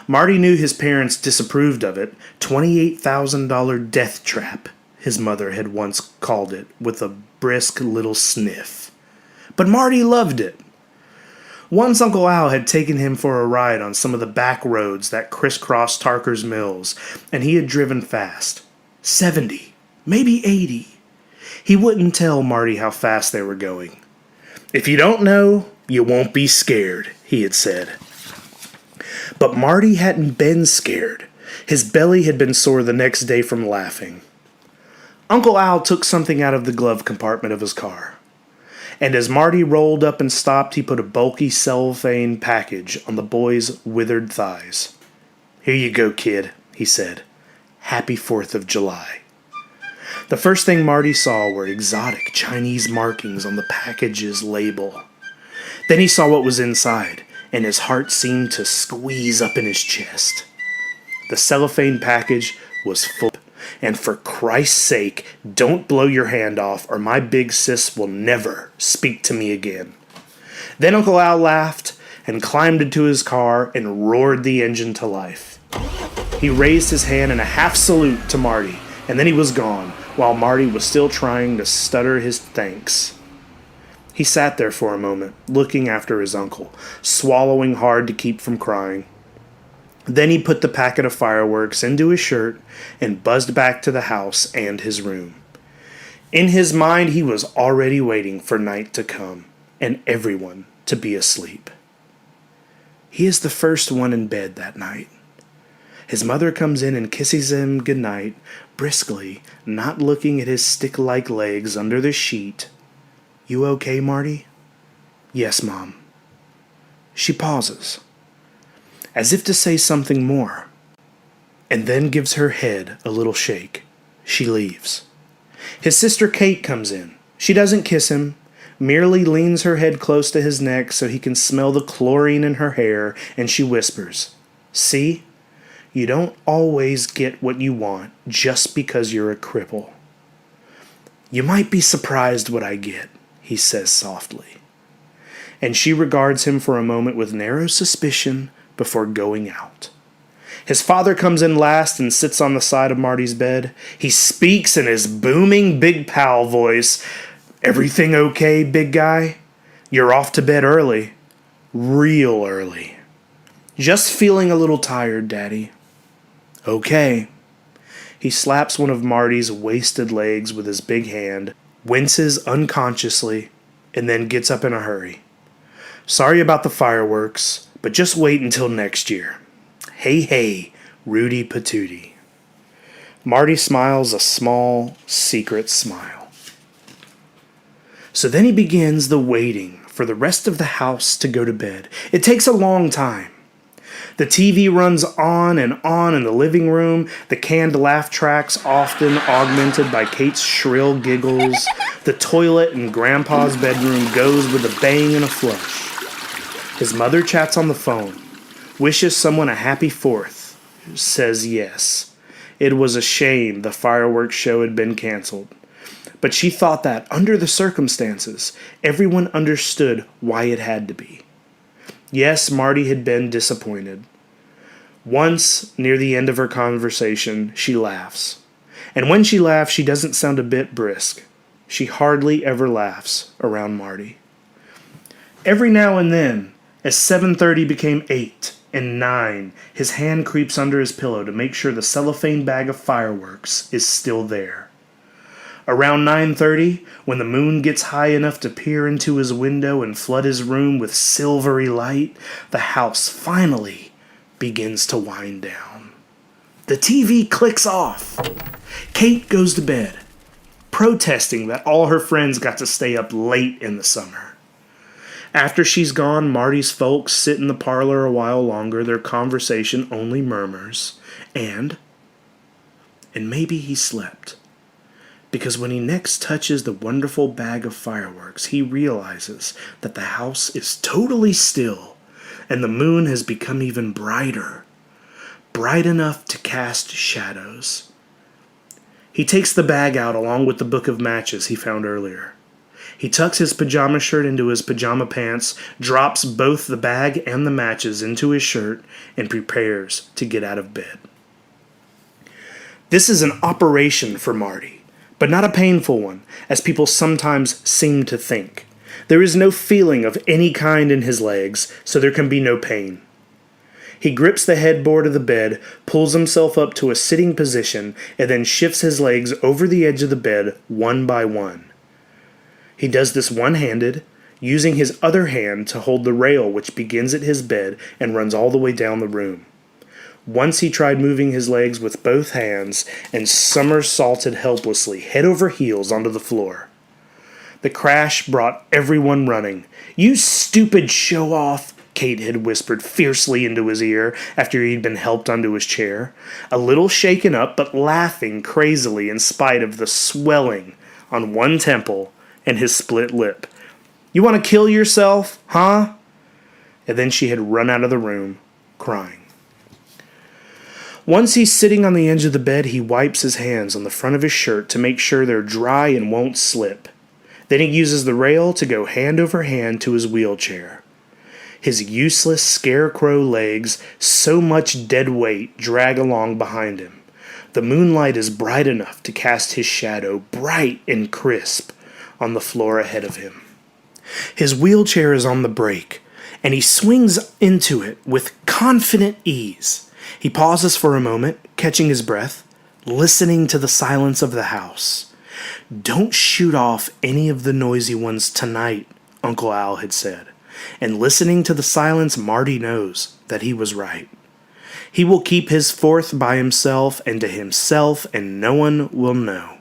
Marty knew his parents disapproved of it. $28,000 death trap, his mother had once called it, with a brisk little sniff. But Marty loved it. Once Uncle Al had taken him for a ride on some of the back roads that crisscrossed Tarker's Mills, and he had driven fast. 70, maybe 80. He wouldn't tell Marty how fast they were going. If you don't know, you won't be scared, he had said. But Marty hadn't been scared. His belly had been sore the next day from laughing. Uncle Al took something out of the glove compartment of his car. And as Marty rolled up and stopped, he put a bulky cellophane package on the boy's withered thighs. Here you go, kid, he said. Happy 4th of July. The first thing Marty saw were exotic Chinese markings on the package's label. Then he saw what was inside, and his heart seemed to squeeze up in his chest. The cellophane package was full. And for Christ's sake, don't blow your hand off or my big sis will never speak to me again. Then Uncle Al laughed and climbed into his car and roared the engine to life. He raised his hand in a half salute to Marty, and then he was gone, while Marty was still trying to stutter his thanks. He sat there for a moment, looking after his uncle, swallowing hard to keep from crying. Then he put the packet of fireworks into his shirt and buzzed back to the house and his room. In his mind, he was already waiting for night to come and everyone to be asleep. He is the first one in bed that night. His mother comes in and kisses him goodnight, briskly, not looking at his stick-like legs under the sheet. "You okay, Marty?" "Yes, Mom." She pauses, as if to say something more, and then gives her head a little shake. She leaves. His sister Kate comes in. She doesn't kiss him, merely leans her head close to his neck so he can smell the chlorine in her hair, and she whispers, "See? You don't always get what you want just because you're a cripple." "You might be surprised what I get," he says softly. And she regards him for a moment with narrow suspicion before going out. His father comes in last and sits on the side of Marty's bed. He speaks in his booming big pal voice. "Everything okay, big guy? You're off to bed early. Real early." "Just feeling a little tired, Daddy." "Okay." He slaps one of Marty's wasted legs with his big hand, winces unconsciously, and then gets up in a hurry. "Sorry about the fireworks, but just wait until next year. Hey, hey, Rudy Patootie." Marty smiles a small, secret smile. So then he begins the waiting for the rest of the house to go to bed. It takes a long time. The TV runs on in the living room, the canned laugh tracks often augmented by Kate's shrill giggles. The toilet in Grandpa's bedroom goes with a bang and a flush. His mother chats on the phone, wishes someone a happy 4th, says yes. It was a shame the fireworks show had been canceled. But she thought that, under the circumstances, everyone understood why it had to be. Yes, Marty had been disappointed. Once, near the end of her conversation, she laughs. And when she laughs, she doesn't sound a bit brisk. She hardly ever laughs around Marty. Every now and then, as 7:30 became 8 and 9, his hand creeps under his pillow to make sure the cellophane bag of fireworks is still there. Around 9:30, when the moon gets high enough to peer into his window and flood his room with silvery light, the house finally begins to wind down. The TV clicks off. Kate goes to bed, protesting that all her friends got to stay up late in the summer. After she's gone, Marty's folks sit in the parlor a while longer. Their conversation only murmurs. And maybe he slept. Because when he next touches the wonderful bag of fireworks, he realizes that the house is totally still, and the moon has become even brighter. Bright enough to cast shadows. He takes the bag out along with the book of matches he found earlier. He tucks his pajama shirt into his pajama pants, drops both the bag and the matches into his shirt, and prepares to get out of bed. This is an operation for Marty, but not a painful one, as people sometimes seem to think. There is no feeling of any kind in his legs, so there can be no pain. He grips the headboard of the bed, pulls himself up to a sitting position, and then shifts his legs over the edge of the bed one by one. He does this one-handed, using his other hand to hold the rail which begins at his bed and runs all the way down the room. Once he tried moving his legs with both hands and somersaulted helplessly, head over heels, onto the floor. The crash brought everyone running. "You stupid show-off," Kate had whispered fiercely into his ear after he'd been helped onto his chair, a little shaken up but laughing crazily in spite of the swelling on one temple and his split lip. "You want to kill yourself, huh?" And then she had run out of the room, crying. Once he's sitting on the edge of the bed, he wipes his hands on the front of his shirt to make sure they're dry and won't slip. Then he uses the rail to go hand over hand to his wheelchair. His useless scarecrow legs, so much dead weight, drag along behind him. The moonlight is bright enough to cast his shadow, bright and crisp, on the floor ahead of him. His wheelchair is on the brake, and he swings into it with confident ease. He pauses for a moment, catching his breath, listening to the silence of the house. "Don't shoot off any of the noisy ones tonight," Uncle Al had said. And listening to the silence, Marty knows that he was right. He will keep his fourth by himself and to himself, and no one will know.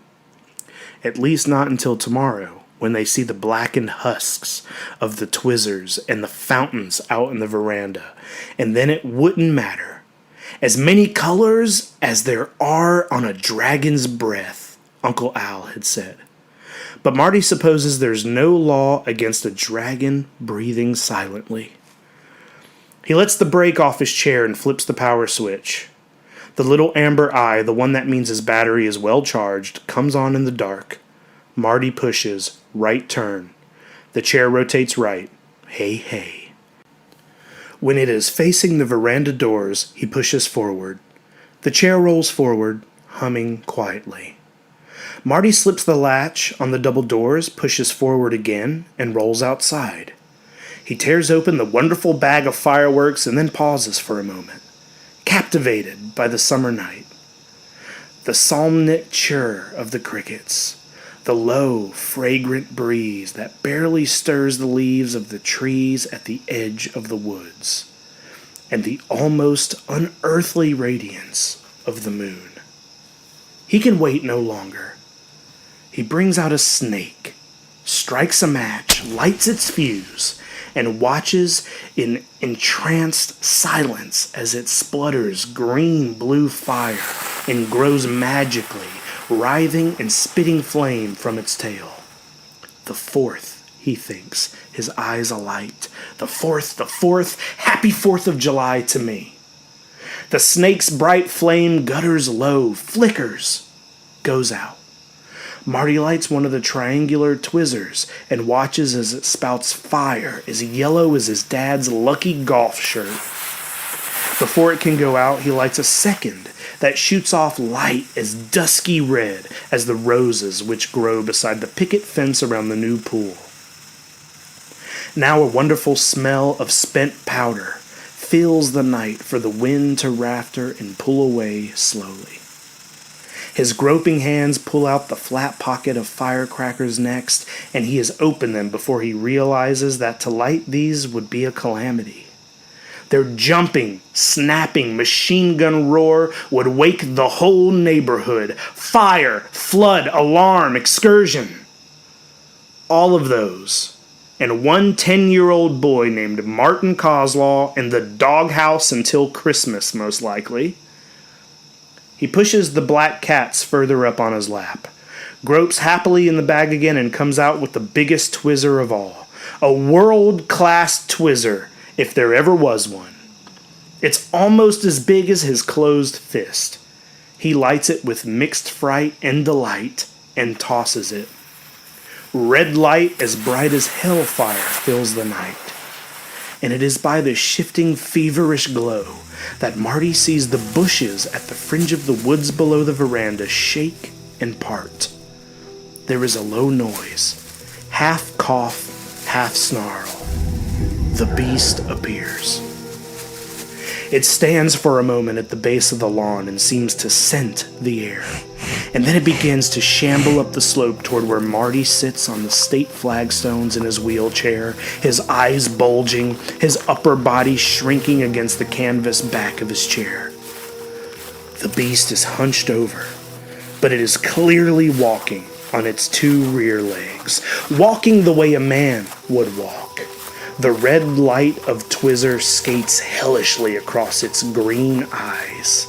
At least not until tomorrow, when they see the blackened husks of the Twizzers and the fountains out in the veranda. And then it wouldn't matter. As many colors as there are on a dragon's breath, Uncle Al had said. But Marty supposes there's no law against a dragon breathing silently. He lets the brake off his chair and flips the power switch. The little amber eye, the one that means his battery is well charged, comes on in the dark. Marty pushes right turn. The chair rotates right. Hey, hey. When it is facing the veranda doors, he pushes forward. The chair rolls forward, humming quietly. Marty slips the latch on the double doors, pushes forward again, and rolls outside. He tears open the wonderful bag of fireworks and then pauses for a moment, captivated by the summer night. The psalmic chirr of the crickets, the low, fragrant breeze that barely stirs the leaves of the trees at the edge of the woods, and the almost unearthly radiance of the moon. He can wait no longer. He brings out a snake, strikes a match, lights its fuse, and watches in entranced silence as it splutters green-blue fire and grows magically, writhing and spitting flame from its tail. The fourth, he thinks, his eyes alight. The fourth, happy 4th of July to me. The snake's bright flame gutters low, flickers, goes out. Marty lights one of the triangular Twizzers and watches as it spouts fire as yellow as his dad's lucky golf shirt. Before it can go out, he lights a second that shoots off light as dusky red as the roses which grow beside the picket fence around the new pool. Now a wonderful smell of spent powder fills the night for the wind to rafter and pull away slowly. His groping hands pull out the flat pocket of firecrackers next, and he has opened them before he realizes that to light these would be a calamity. Their jumping, snapping, machine gun roar would wake the whole neighborhood. Fire, flood, alarm, excursion. All of those, and one 10-year-old boy named Martin Coslaw in the doghouse until Christmas, most likely. He pushes the black cats further up on his lap, gropes happily in the bag again, and comes out with the biggest Twizzer of all. A world-class Twizzer, if there ever was one. It's almost as big as his closed fist. He lights it with mixed fright and delight and tosses it. Red light as bright as hellfire fills the night. And it is by the shifting, feverish glow that Marty sees the bushes at the fringe of the woods below the veranda shake and part. There is a low noise, half cough, half snarl. The beast appears. It stands for a moment at the base of the lawn and seems to scent the air. And then it begins to shamble up the slope toward where Marty sits on the state flagstones in his wheelchair, his eyes bulging, his upper body shrinking against the canvas back of his chair. The beast is hunched over, but it is clearly walking on its two rear legs, walking the way a man would walk. The red light of Twizzer skates hellishly across its green eyes.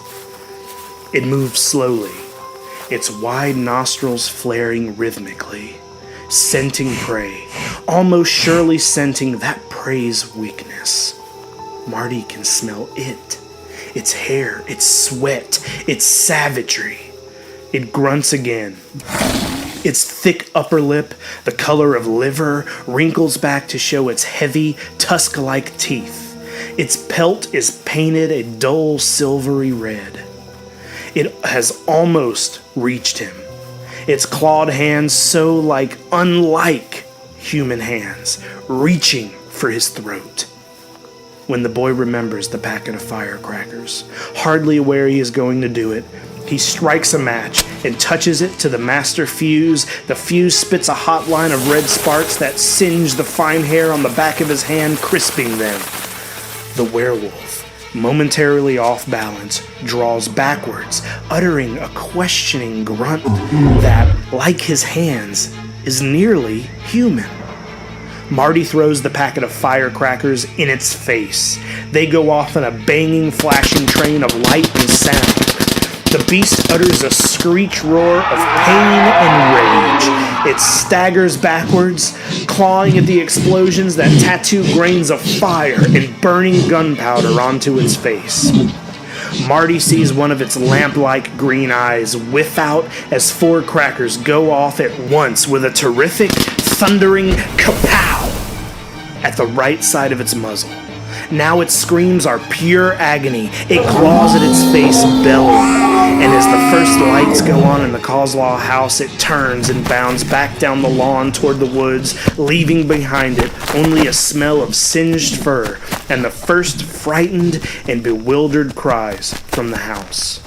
It moves slowly, its wide nostrils flaring rhythmically, scenting prey, almost surely scenting that prey's weakness. Marty can smell it, its hair, its sweat, its savagery. It grunts again. Its thick upper lip, the color of liver, wrinkles back to show its heavy, tusk-like teeth. Its pelt is painted a dull silvery red. It has almost reached him. Its clawed hands so unlike human hands, reaching for his throat. when the boy remembers the packet of firecrackers. Hardly aware he is going to do it, he strikes a match and touches it to the master fuse. The fuse spits a hot line of red sparks that singe the fine hair on the back of his hand, crisping them. The werewolf, momentarily off balance, draws backwards, uttering a questioning grunt that, like his hands, is nearly human. Marty throws the packet of firecrackers in its face. They go off in a banging, flashing train of light and sound. The beast utters a screech roar of pain and rage. It staggers backwards, clawing at the explosions that tattoo grains of fire and burning gunpowder onto its face. Marty sees one of its lamp-like green eyes whiff out as 4 crackers go off at once with a terrific, thundering kapow at the right side of its muzzle. Now its screams are pure agony. It claws at its face, bellowing. And as the first lights go on in the Coslaw house, it turns and bounds back down the lawn toward the woods, leaving behind it only a smell of singed fur and the first frightened and bewildered cries from the house.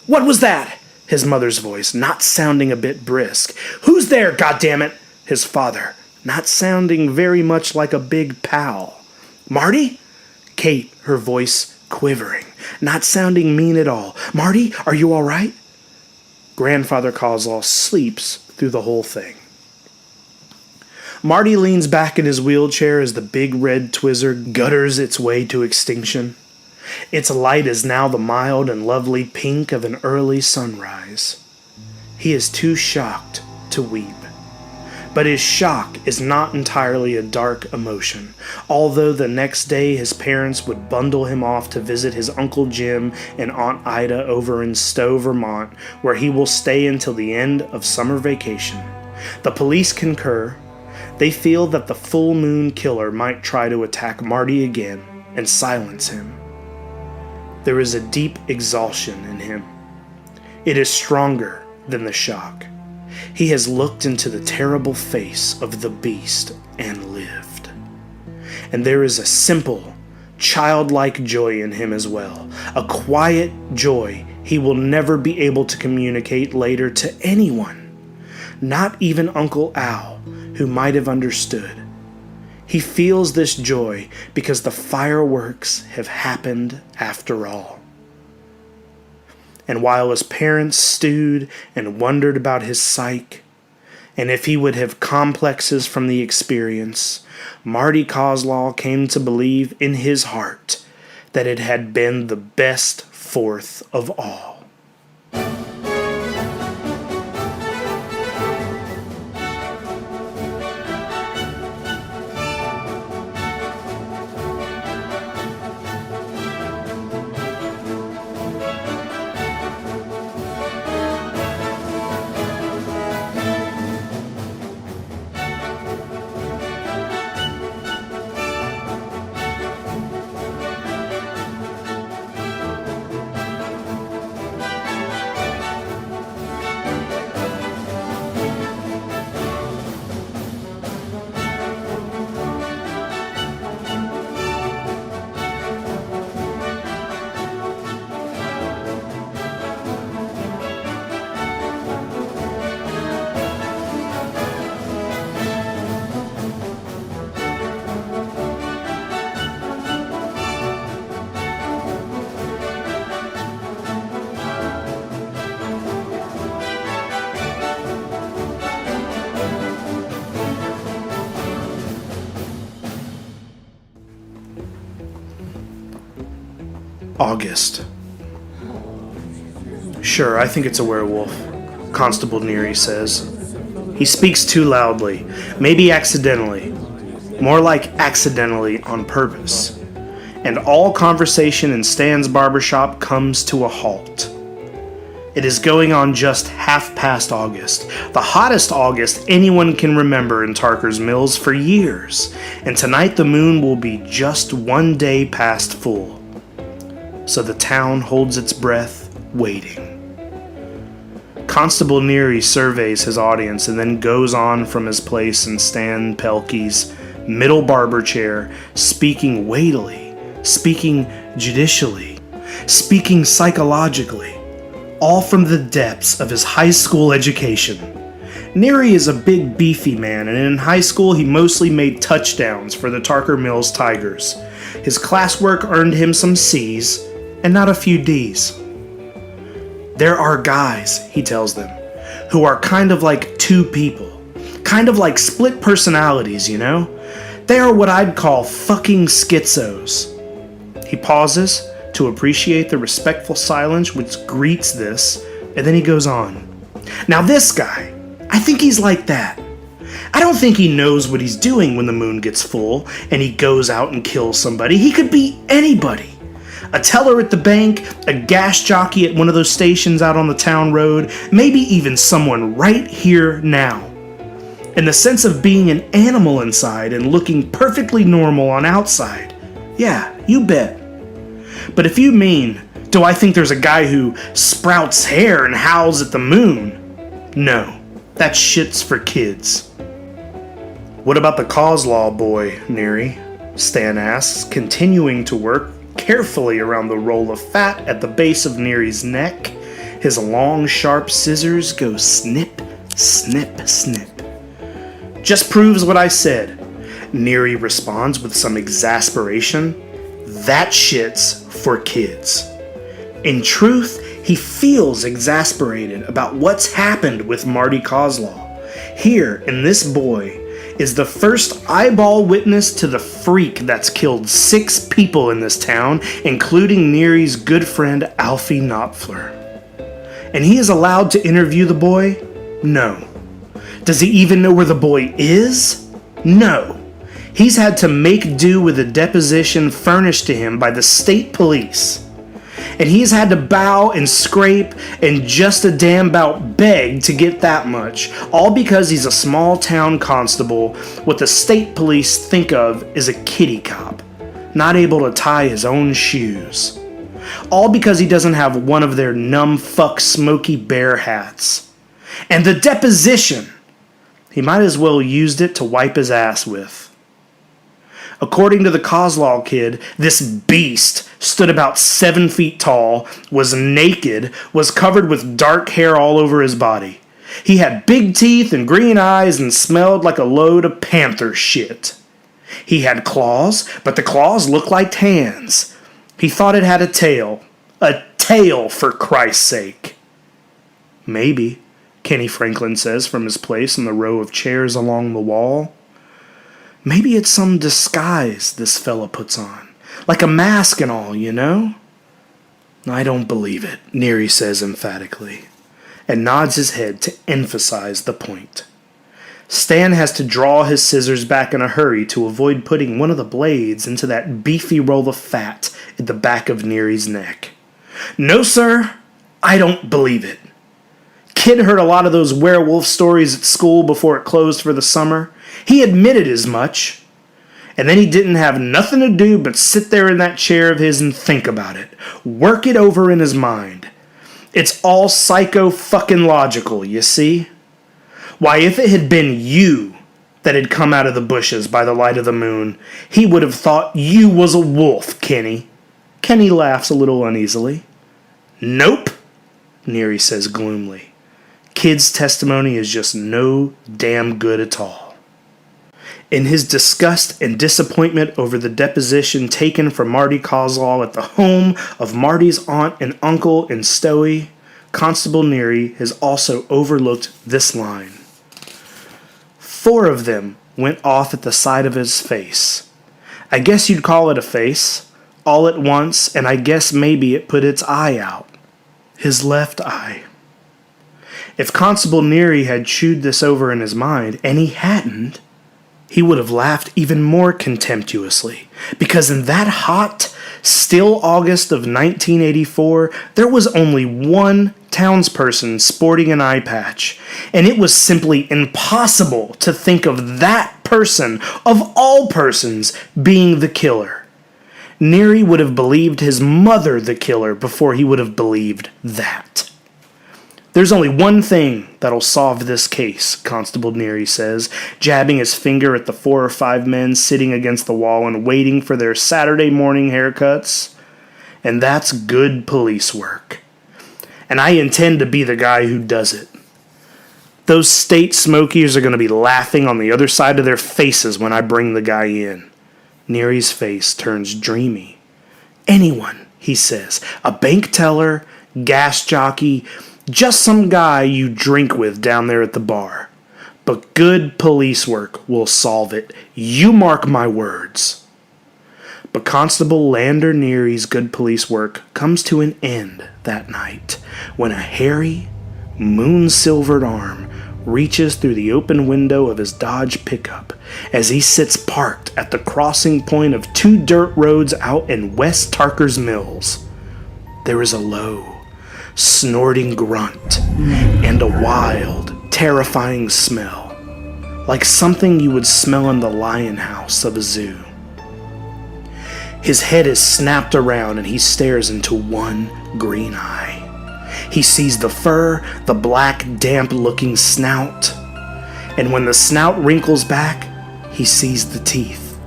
"What was that?" His mother's voice, not sounding a bit brisk. "Who's there, goddammit?" His father, not sounding very much like a big pal. "Marty?" Kate, her voice quivering, not sounding mean at all. "Marty, are you all right?" Grandfather Coslaw sleeps through the whole thing. Marty leans back in his wheelchair as the big red Twizzler gutters its way to extinction. Its light is now the mild and lovely pink of an early sunrise. He is too shocked to weep. But his shock is not entirely a dark emotion, although the next day his parents would bundle him off to visit his Uncle Jim and Aunt Ida over in Stowe, Vermont, where he will stay until the end of summer vacation. The police concur. They feel that the full moon killer might try to attack Marty again and silence him. There is a deep exhaustion in him. It is stronger than the shock. He has looked into the terrible face of the beast and lived. And there is a simple, childlike joy in him as well, a quiet joy he will never be able to communicate later to anyone, not even Uncle Al, who might have understood. He feels this joy because the fireworks have happened after all. And while his parents stewed and wondered about his psyche, and if he would have complexes from the experience, Marty Coslaw came to believe in his heart that it had been the best 4th of all. August. "Sure, I think it's a werewolf," Constable Neary says. He speaks too loudly, maybe accidentally, more like accidentally on purpose, and all conversation in Stan's barbershop comes to a halt. It is going on just half past August, the hottest August anyone can remember in Tarker's Mills for years, and tonight the moon will be just 1 day past full. So the town holds its breath, waiting. Constable Neary surveys his audience and then goes on from his place in Stan Pelkey's middle barber chair, speaking weightily speaking judicially, speaking psychologically, all from the depths of his high school education. Neary is a big, beefy man, and in high school he mostly made touchdowns for the Tarker Mills Tigers. His classwork earned him some C's, and not a few D's. There are guys, he tells them, who are kind of like two people. Kind of like split personalities, you know? They are what I'd call fucking schizos. He pauses to appreciate the respectful silence which greets this, and then he goes on. Now this guy, I think he's like that. I don't think he knows what he's doing when the moon gets full and he goes out and kills somebody. He could be anybody. A teller at the bank, a gas jockey at one of those stations out on the town road, maybe even someone right here now. And the sense of being an animal inside and looking perfectly normal on outside. Yeah, you bet. But if you mean, do I think there's a guy who sprouts hair and howls at the moon? No, that shit's for kids. What about the Coslaw boy, Neary? Stan asks, continuing to work carefully around the roll of fat at the base of Neary's neck. His long, sharp scissors go snip, snip, snip. Just proves what I said, Neary responds with some exasperation. That shit's for kids. In truth, he feels exasperated about what's happened with Marty Coslaw. Here, in this boy, is the first eyeball witness to the freak that's killed 6 people in this town, including Neary's good friend Alfie Knopfler. And he is allowed to interview the boy? No. Does he even know where the boy is? No. He's had to make do with a deposition furnished to him by the state police. And he's had to bow and scrape and just a damn about beg to get that much, all because he's a small town constable, what the state police think of as a kitty cop, not able to tie his own shoes. All because he doesn't have one of their numb fuck Smokey Bear hats. And the deposition! He might as well used it to wipe his ass with. According to the Coslaw kid, this beast stood about 7 feet tall, was naked, was covered with dark hair all over his body. He had big teeth and green eyes and smelled like a load of panther shit. He had claws, but the claws looked like hands. He thought it had a tail. A tail, for Christ's sake. Maybe, Kenny Franklin says from his place in the row of chairs along the wall. Maybe it's some disguise this fella puts on. Like a mask and all, you know? I don't believe it, Neary says emphatically, and nods his head to emphasize the point. Stan has to draw his scissors back in a hurry to avoid putting one of the blades into that beefy roll of fat at the back of Neary's neck. No, sir, I don't believe it. Kid heard a lot of those werewolf stories at school before it closed for the summer. He admitted as much. And then he didn't have nothing to do but sit there in that chair of his and think about it. Work it over in his mind. It's all psycho-fucking-logical, you see? Why, if it had been you that had come out of the bushes by the light of the moon, he would have thought you was a wolf, Kenny. Kenny laughs a little uneasily. Nope, Neary says gloomily. Kid's testimony is just no damn good at all. In his disgust and disappointment over the deposition taken from Marty Coslaw at the home of Marty's aunt and uncle in Stowey, Constable Neary has also overlooked this line. 4 of them went off at the side of his face. I guess you'd call it a face, all at once, and I guess maybe it put its eye out. His left eye. If Constable Neary had chewed this over in his mind, and he hadn't, he would have laughed even more contemptuously, because in that hot, still August of 1984, there was only one townsperson sporting an eye patch, and it was simply impossible to think of that person, of all persons, being the killer. Neary would have believed his mother the killer before he would have believed that. There's only one thing that'll solve this case, Constable Neary says, jabbing his finger at the 4 or 5 men sitting against the wall and waiting for their Saturday morning haircuts. And that's good police work. And I intend to be the guy who does it. Those state smokies are going to be laughing on the other side of their faces when I bring the guy in. Neary's face turns dreamy. Anyone, he says. A bank teller, gas jockey, just some guy you drink with down there at the bar. But good police work will solve it. You mark my words. But Constable Lander Neary's good police work comes to an end that night when a hairy, moon-silvered arm reaches through the open window of his Dodge pickup as he sits parked at the crossing point of 2 dirt roads out in West Tarker's Mills. There is a low, snorting grunt and a wild, terrifying smell, like something you would smell in the lion house of a zoo. His head is snapped around and he stares into one green eye. He sees the fur, the black, damp-looking snout, and when the snout wrinkles back, he sees the teeth.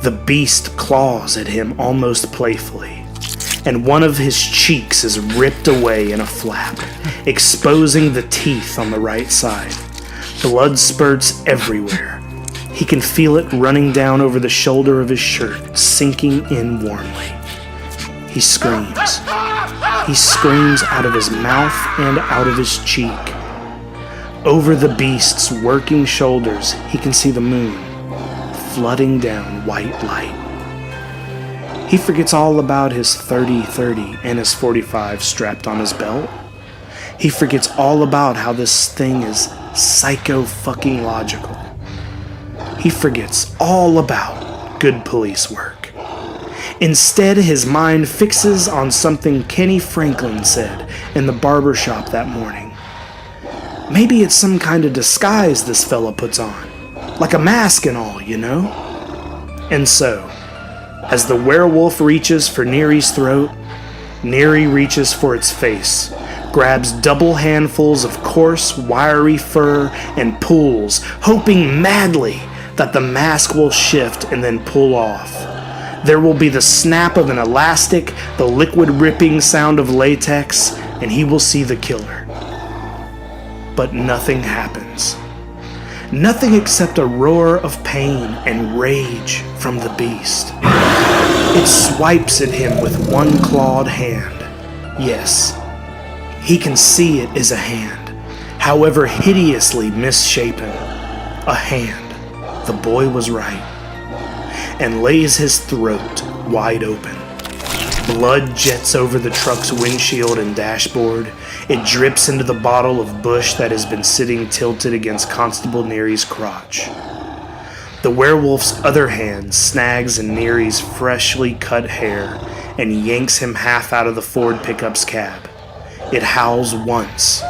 The beast claws at him almost playfully, and one of his cheeks is ripped away in a flap, exposing the teeth on the right side. Blood spurts everywhere. He can feel it running down over the shoulder of his shirt, sinking in warmly. He screams. He screams out of his mouth and out of his cheek. Over the beast's working shoulders, he can see the moon, flooding down white light. He forgets all about his .30-30 and his .45 strapped on his belt. He forgets all about how this thing is psycho-fucking-logical. He forgets all about good police work. Instead, his mind fixes on something Kenny Franklin said in the barber shop that morning. Maybe it's some kind of disguise this fella puts on, like a mask and all, you know? And so, as the werewolf reaches for Neary's throat, Neary reaches for its face, grabs double handfuls of coarse, wiry fur, and pulls, hoping madly that the mask will shift and then pull off. There will be the snap of an elastic, the liquid ripping sound of latex, and he will see the killer. But nothing happens. Nothing except a roar of pain and rage from the beast. It swipes at him with one clawed hand. Yes, he can see it is a hand, however hideously misshapen. A hand. The boy was right. And lays his throat wide open. Blood jets over the truck's windshield and dashboard. It drips into the bottle of bush that has been sitting tilted against Constable Neary's crotch. The werewolf's other hand snags in Neary's freshly cut hair and yanks him half out of the Ford pickup's cab. It howls once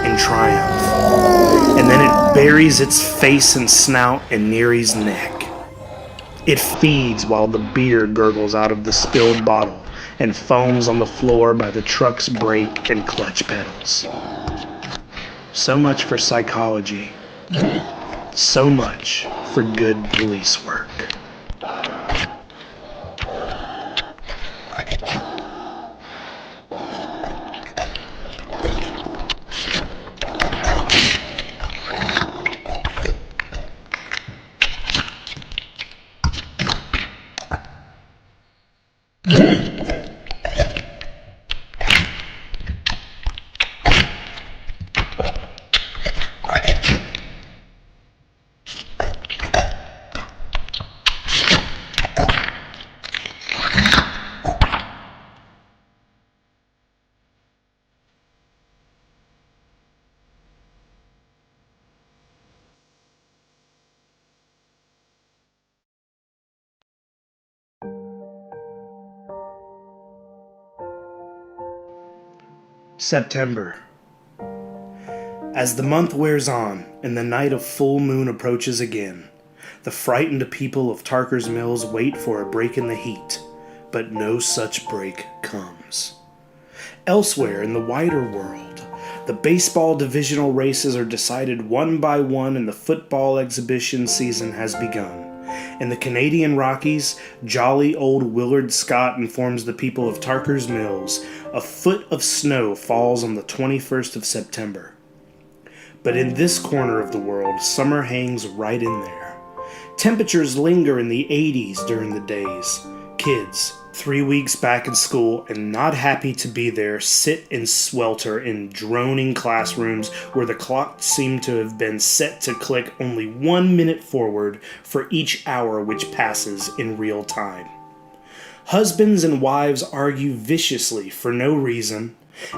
in triumph, and then it buries its face and snout in Neary's neck. It feeds while the beer gurgles out of the spilled bottle and foams on the floor by the truck's brake and clutch pedals. So much for psychology. So much for good police work. September. As the month wears on and the night of full moon approaches again, the frightened people of Tarker's Mills wait for a break in the heat, but no such break comes. Elsewhere in the wider world, The baseball divisional races are decided one by one and the football exhibition season has begun. In the Canadian Rockies, jolly old Willard Scott informs the people of Tarker's Mills a foot of snow falls on the 21st of September. But in this corner of the world, summer hangs right in there. Temperatures linger in the 80s during the days. Kids, 3 weeks back in school and not happy to be there, sit and swelter in droning classrooms where the clocks seem to have been set to click only 1 minute forward for each hour which passes in real time. Husbands and wives argue viciously for no reason,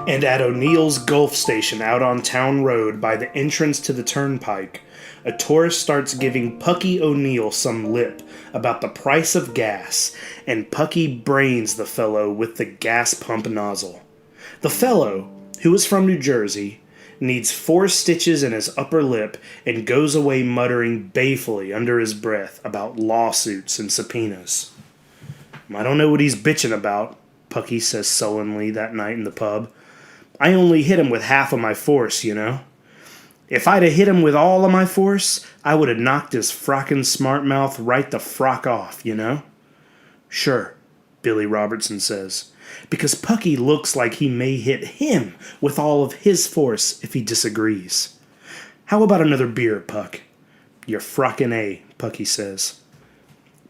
and at O'Neill's Gulf Station out on Town Road by the entrance to the turnpike, a tourist starts giving Pucky O'Neill some lip about the price of gas, and Pucky brains the fellow with the gas pump nozzle. The fellow, who is from New Jersey, needs 4 stitches in his upper lip and goes away muttering balefully under his breath about lawsuits and subpoenas. "I don't know what he's bitching about," Pucky says sullenly that night in the pub. "I only hit him with half of my force, you know. If I'd have hit him with all of my force, I would have knocked his frockin' smart mouth right the frock off, you know." "Sure," Billy Robertson says, because Pucky looks like he may hit him with all of his force if he disagrees. "How about another beer, Puck?" "You're frockin' A," Pucky says.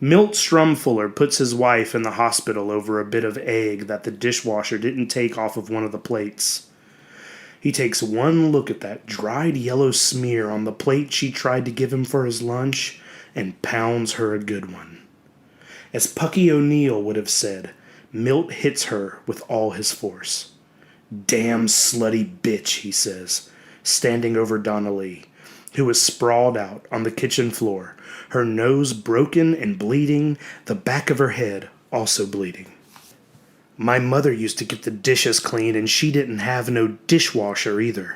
Milt Strumfuller puts his wife in the hospital over a bit of egg that the dishwasher didn't take off of one of the plates. He takes one look at that dried yellow smear on the plate she tried to give him for his lunch and pounds her a good one. As Pucky O'Neill would have said, Milt hits her with all his force. "Damn slutty bitch," he says, standing over Donna Lee, who was sprawled out on the kitchen floor, her nose broken and bleeding, the back of her head also bleeding. "My mother used to get the dishes clean and she didn't have no dishwasher either.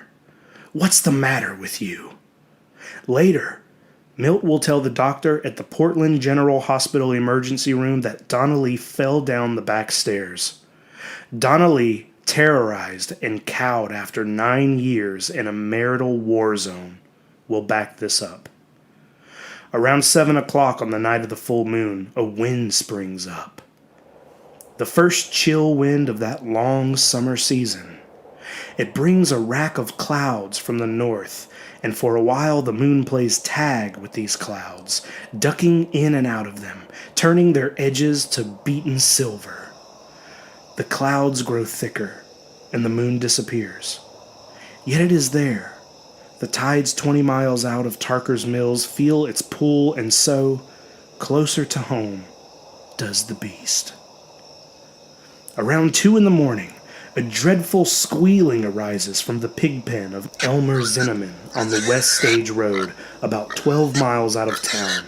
What's the matter with you?" Later, Milt will tell the doctor at the Portland General Hospital emergency room that Donna Lee fell down the back stairs. Donna Lee, terrorized and cowed after 9 years in a marital war zone, will back this up. Around 7 o'clock on the night of the full moon, a wind springs up. The first chill wind of that long summer season. It brings a rack of clouds from the north, and for a while the moon plays tag with these clouds, ducking in and out of them, turning their edges to beaten silver. The clouds grow thicker, and the moon disappears. Yet it is there. The tides 20 miles out of Tarker's Mills feel its pull, and so, closer to home, does the beast. Around 2 in the morning, a dreadful squealing arises from the pig pen of Elmer Zinneman on the West Stage Road, about 12 miles out of town.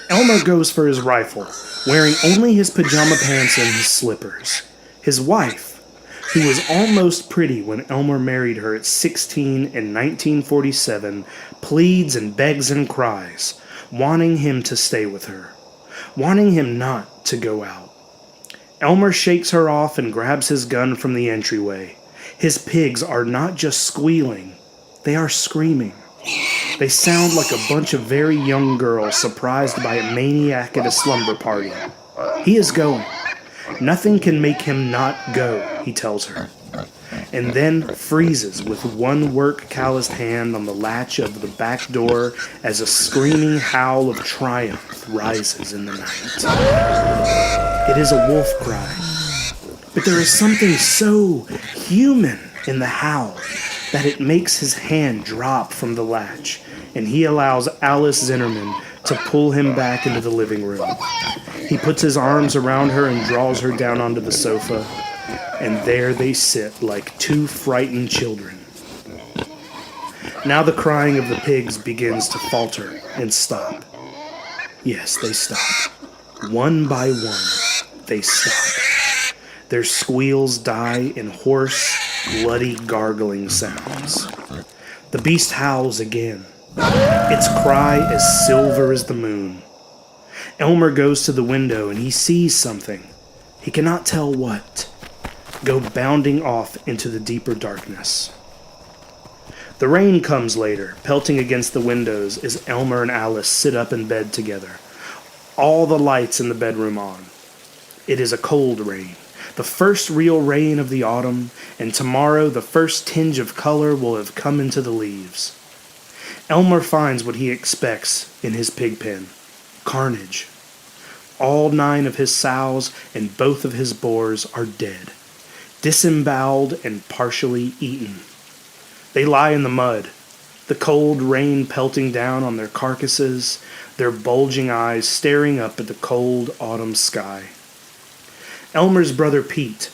Elmer goes for his rifle, wearing only his pajama pants and his slippers. His wife, who was almost pretty when Elmer married her at 16 in 1947, pleads and begs and cries, wanting him to stay with her, wanting him not to go out. Elmer shakes her off and grabs his gun from the entryway. His pigs are not just squealing, they are screaming. They sound like a bunch of very young girls surprised by a maniac at a slumber party. He is going. Nothing can make him not go, he tells her, and then freezes with one work-calloused hand on the latch of the back door as a screaming howl of triumph rises in the night. It is a wolf cry, but there is something so human in the howl that it makes his hand drop from the latch, and he allows Alice Zinnerman to pull him back into the living room. He puts his arms around her and draws her down onto the sofa, and there they sit like 2 frightened children. Now the crying of the pigs begins to falter and stop. Yes, they stop. One by one, they stop. Their squeals die in hoarse, bloody gargling sounds. The beast howls again, its cry as silver as the moon. Elmer goes to the window and he sees something, he cannot tell what, go bounding off into the deeper darkness. The rain comes later, pelting against the windows as Elmer and Alice sit up in bed together. All the lights in the bedroom on. It is a cold rain, the first real rain of the autumn, and tomorrow the first tinge of color will have come into the leaves. Elmer finds what he expects in his pig pen: carnage. All 9 of his sows and both of his boars are dead, disemboweled and partially eaten. They lie in the mud, the cold rain pelting down on their carcasses, their bulging eyes staring up at the cold autumn sky. Elmer's brother Pete,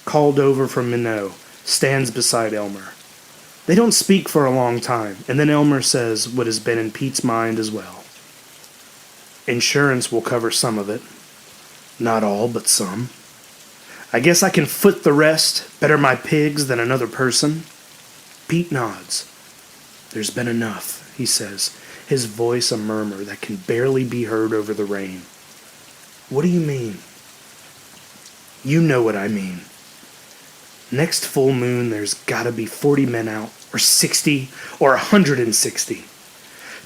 called over from Minot, stands beside Elmer. They don't speak for a long time, and then Elmer says what has been in Pete's mind as well. Insurance will cover some of it. Not all, but some. I guess I can foot the rest, better my pigs than another person. Pete nods. There's been enough, he says, his voice a murmur that can barely be heard over the rain. What do you mean? You know what I mean. Next full moon, there's gotta be 40 men out, or 60, or 160.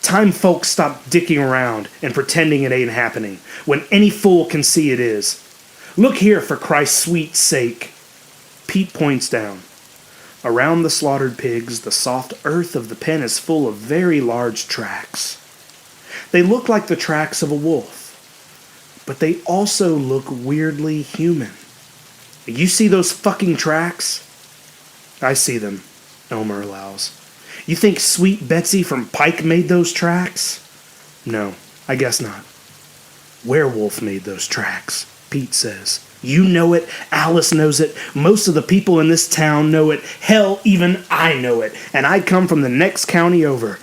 Time folks stop dicking around and pretending it ain't happening, when any fool can see it is. Look here, for Christ's sweet sake. Pete points down. Around the slaughtered pigs, the soft earth of the pen is full of very large tracks. They look like the tracks of a wolf, but they also look weirdly human. You see those fucking tracks? I see them, Elmer allows. You think Sweet Betsy from Pike made those tracks? No, I guess not. Werewolf made those tracks, Pete says. You know it, Alice knows it, most of the people in this town know it, hell, even I know it, and I come from the next county over.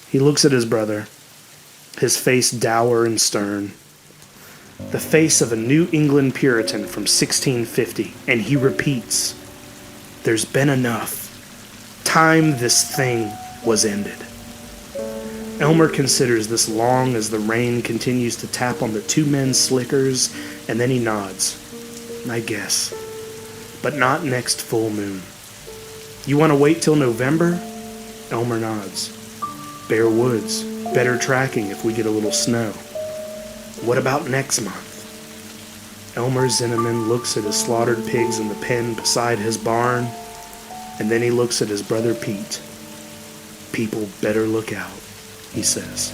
He looks at his brother, his face dour and stern. The face of a New England Puritan from 1650, and he repeats, there's been enough. Time this thing was ended. Elmer considers this long as the rain continues to tap on the 2 men's slickers, and then he nods. I guess. But not next full moon. You want to wait till November? Elmer nods. Bare woods. Better tracking if we get a little snow. What about next month? Elmer Zinnemann looks at his slaughtered pigs in the pen beside his barn, and then he looks at his brother Pete. People better look out, he says.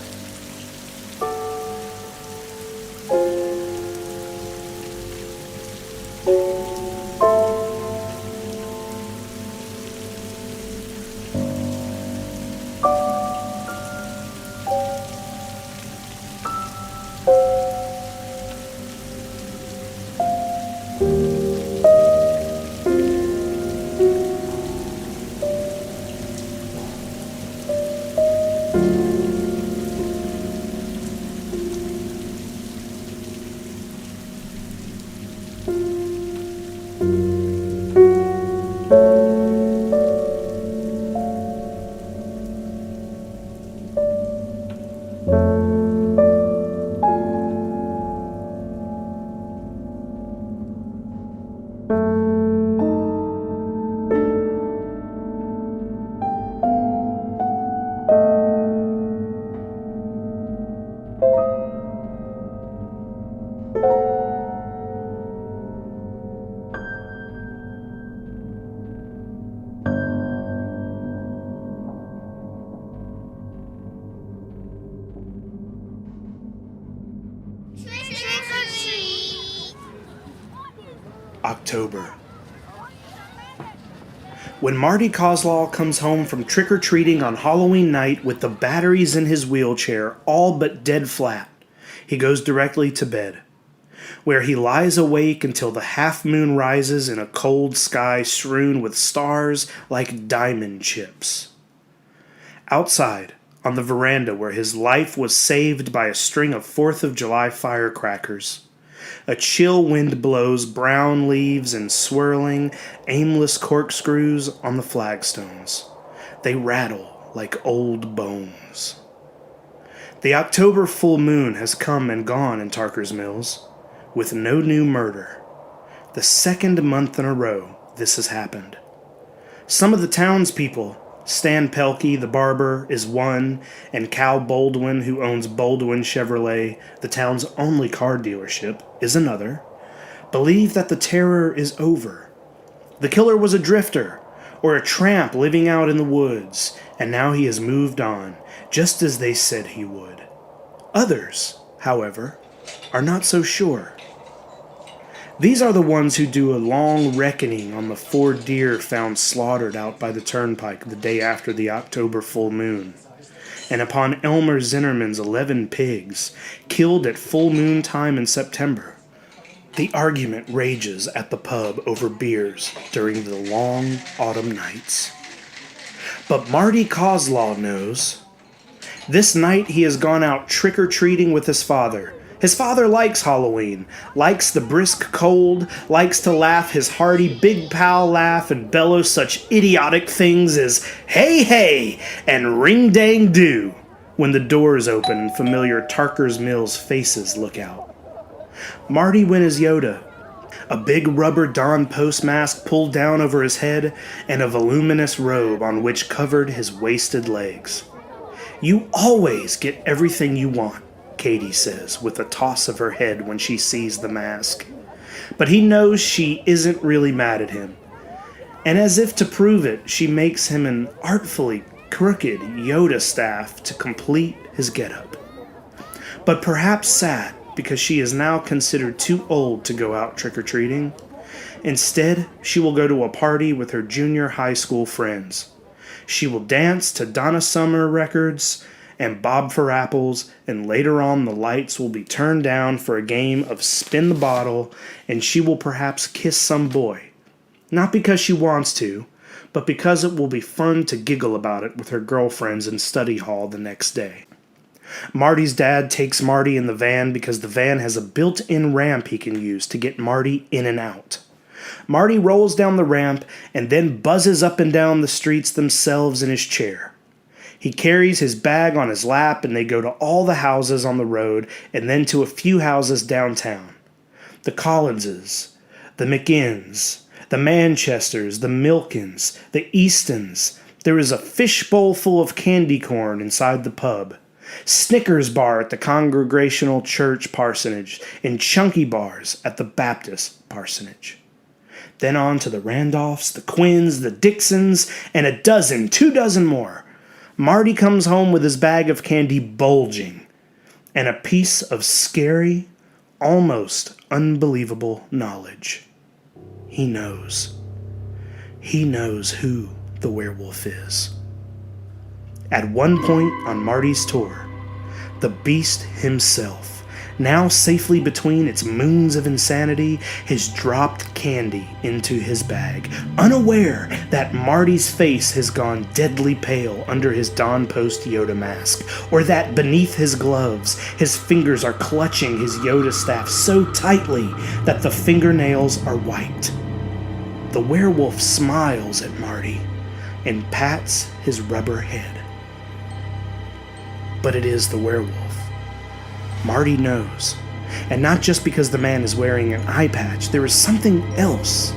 October. When Marty Coslaw comes home from trick-or-treating on Halloween night with the batteries in his wheelchair all but dead flat, he goes directly to bed, where he lies awake until the half-moon rises in a cold sky strewn with stars like diamond chips. Outside, on the veranda where his life was saved by a string of 4th of July firecrackers, a chill wind blows brown leaves and swirling, aimless corkscrews on the flagstones. They rattle like old bones. The October full moon has come and gone in Tarker's Mills, with no new murder. The 2nd month in a row this has happened. Some of the townspeople, Stan Pelkey, the barber, is one, and Cal Baldwin, who owns Baldwin Chevrolet, the town's only car dealership, is another, believe that the terror is over. The killer was a drifter, or a tramp living out in the woods, and now he has moved on, just as they said he would. Others, however, are not so sure. These are the ones who do a long reckoning on the 4 deer found slaughtered out by the turnpike the day after the October full moon, and upon Elmer Zinnerman's 11 pigs, killed at full moon time in September. The argument rages at the pub over beers during the long autumn nights. But Marty Coslaw knows. This night he has gone out trick-or-treating with his father. His father likes Halloween, likes the brisk cold, likes to laugh his hearty big pal laugh and bellow such idiotic things as "Hey hey" and "Ring dang do" when the doors open and familiar Tarker's Mills faces look out. Marty went as Yoda, a big rubber Don Post mask pulled down over his head and a voluminous robe on which covered his wasted legs. "You always get everything you want," Katie says with a toss of her head when she sees the mask. But he knows she isn't really mad at him. And as if to prove it, she makes him an artfully crooked Yoda staff to complete his getup. But perhaps sad because she is now considered too old to go out trick-or-treating. Instead, she will go to a party with her junior high school friends. She will dance to Donna Summer records and Bob for Apples, and later on the lights will be turned down for a game of spin the bottle, and she will perhaps kiss some boy. Not because she wants to, but because it will be fun to giggle about it with her girlfriends in study hall the next day. Marty's dad takes Marty in the van because the van has a built-in ramp he can use to get Marty in and out. Marty rolls down the ramp and then buzzes up and down the streets themselves in his chair. He carries his bag on his lap and they go to all the houses on the road and then to a few houses downtown. The Collinses, the McInns, the Manchesters, the Milkins, the Eastons. There is a fishbowl full of candy corn inside the pub. Snickers bar at the Congregational Church parsonage and chunky bars at the Baptist parsonage. Then on to the Randolphs, the Quinns, the Dixons, and 2 dozen more. Marty comes home with his bag of candy bulging, and a piece of scary, almost unbelievable knowledge. He knows. He knows who the werewolf is. At one point on Marty's tour, the beast himself, now safely between its moons of insanity, has dropped candy into his bag, unaware that Marty's face has gone deadly pale under his Don Post Yoda mask, or that beneath his gloves, his fingers are clutching his Yoda staff so tightly that the fingernails are white. The werewolf smiles at Marty and pats his rubber head. But it is the werewolf. Marty knows. And not just because the man is wearing an eye patch. There is something else.